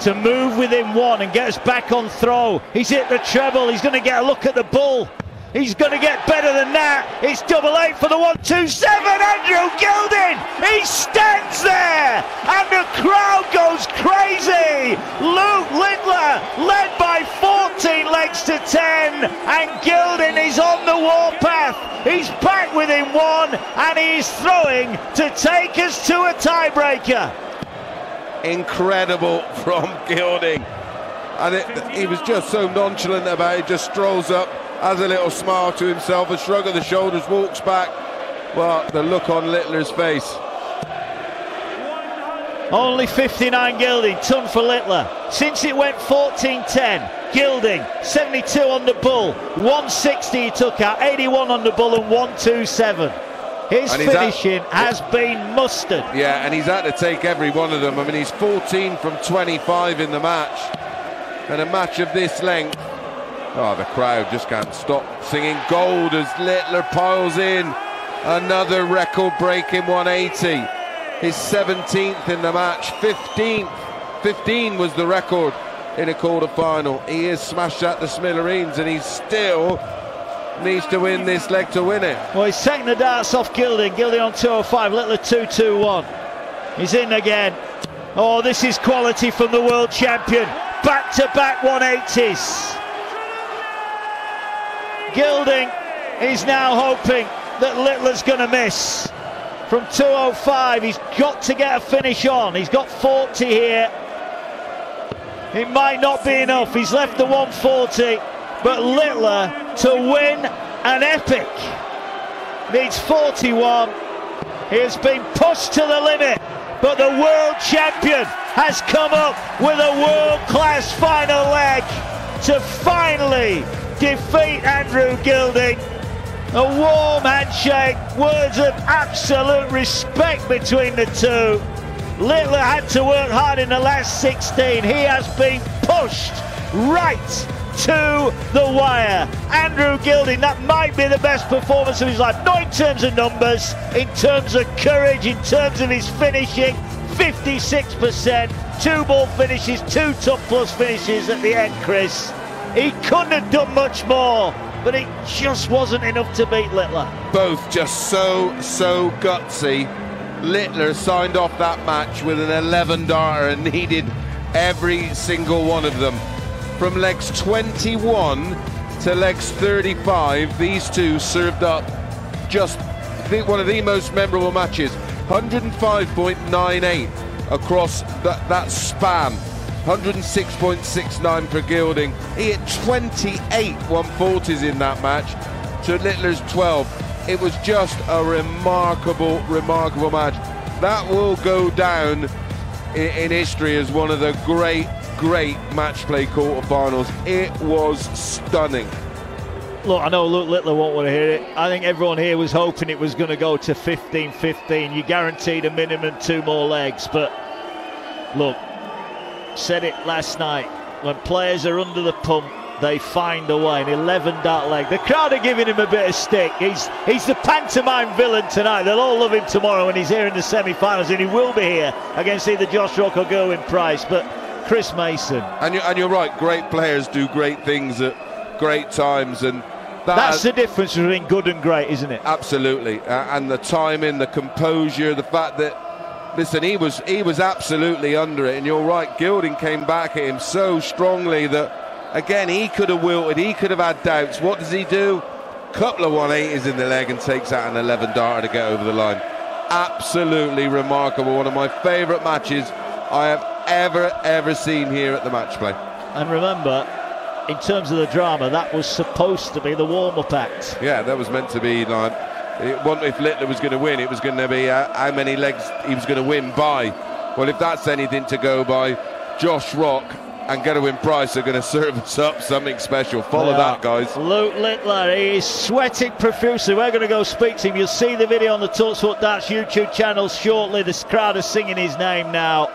to move within 1 and get us back on throw. He's hit the treble. He's going to get a look at the bull. He's going to get better than that. It's double 8 for the 127. Andrew Gilding, he stands there, and the crowd goes crazy. Luke Littler led by 14 legs to 10, and Gilding is on the warpath. He's back within 1, and he is throwing to take us to a tiebreaker. Incredible from Gilding, and he was just so nonchalant about it. Just strolls up, has a little smile to himself, a shrug of the shoulders, walks back. Well, the look on Littler's face. Only 59 Gilding, ton for Littler. Since it went 14-10, Gilding 72 on the bull, 160 he took out, 81 on the bull and 127. His finishing has been mustard. Yeah, and he's had to take every one of them. I mean, he's 14 from 25 in the match. And a match of this length, oh, the crowd just can't stop singing gold as Littler piles in another record-breaking 180. His 17th in the match, 15 was the record in a quarter-final. He is smashed at the smithereens, and he still needs to win this leg to win it. Well, he's taking the darts off Gilding. Gilding on 205, Littler 221. He's in again. Oh, this is quality from the world champion. Back-to-back 180s. Gilding is now hoping that Littler's going to miss. From 205, he's got to get a finish on. He's got 40 here. It might not be enough. He's left the 140, but Littler to win an epic needs 41. He has been pushed to the limit, but the world champion has come up with a world-class final leg to finally defeat Andrew Gilding. A warm handshake, words of absolute respect between the two. Littler had to work hard in the last 16. He has been pushed right to the wire. Andrew Gilding, that might be the best performance of his life. Not in terms of numbers, in terms of courage, in terms of his finishing. 56%, 2 ball finishes, 2 top plus finishes at the end, Chris. He couldn't have done much more, but it just wasn't enough to beat Littler. Both just so gutsy. Littler signed off that match with an 11-darter and needed every single one of them. From legs 21 to legs 35, these two served up just one of the most memorable matches 105.98 across that span. 106.69 for Gilding. He hit 28 140s in that match to Littler's 12. It was just a remarkable match. That will go down in history as one of the great match play quarterfinals. It was stunning. Look, I know Luke Littler won't want to hear it. I think everyone here was hoping it was going to go to 15-15. You guaranteed a minimum 2 more legs, but look, said it last night, when players are under the pump, they find a way. An 11 dart leg. The crowd are giving him a bit of stick. He's the pantomime villain tonight. They'll all love him tomorrow when he's here in the semi-finals, and he will be here against either Josh Rock or Gerwyn Price. But Chris Mason. And you're right, great players do great things at great times, and that's the difference between good and great, isn't it? Absolutely. And the timing, the composure, the fact that, listen, he was absolutely under it, and you're right, Gilding came back at him so strongly that, again, he could have wilted, he could have had doubts. What does he do? Couple of 180s in the leg and takes out an 11 darter to get over the line. Absolutely remarkable. One of my favourite matches I have ever seen here at the match play. And remember, in terms of the drama, that was supposed to be the warm-up act. Yeah, that was meant to be like, it wasn't if Littler was going to win, it was going to be how many legs he was going to win by. Well, if that's anything to go by, Josh Rock and Gerwyn Price are going to serve us up something special. Follow that, guys. Luke Littler, he is sweating profusely. We're going to go speak to him. You'll see the video on the talkSPORT Darts YouTube channel shortly. The crowd are singing his name now.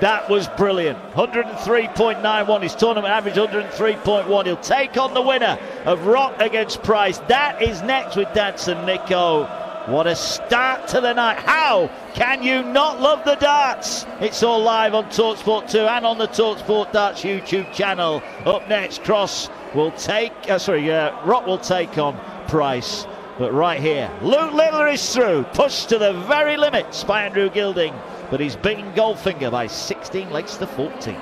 That was brilliant. 103.91, his tournament average 103.1. He'll take on the winner of Rock against Price. That is next with Dancer Nico. What a start to the night. How can you not love the darts? It's all live on talkSPORT 2 and on the talkSPORT Darts YouTube channel. Up next, Rock will take on Price. But right here, Luke Littler is through, pushed to the very limits by Andrew Gilding, but he's beaten Goldfinger by 16 legs to 14.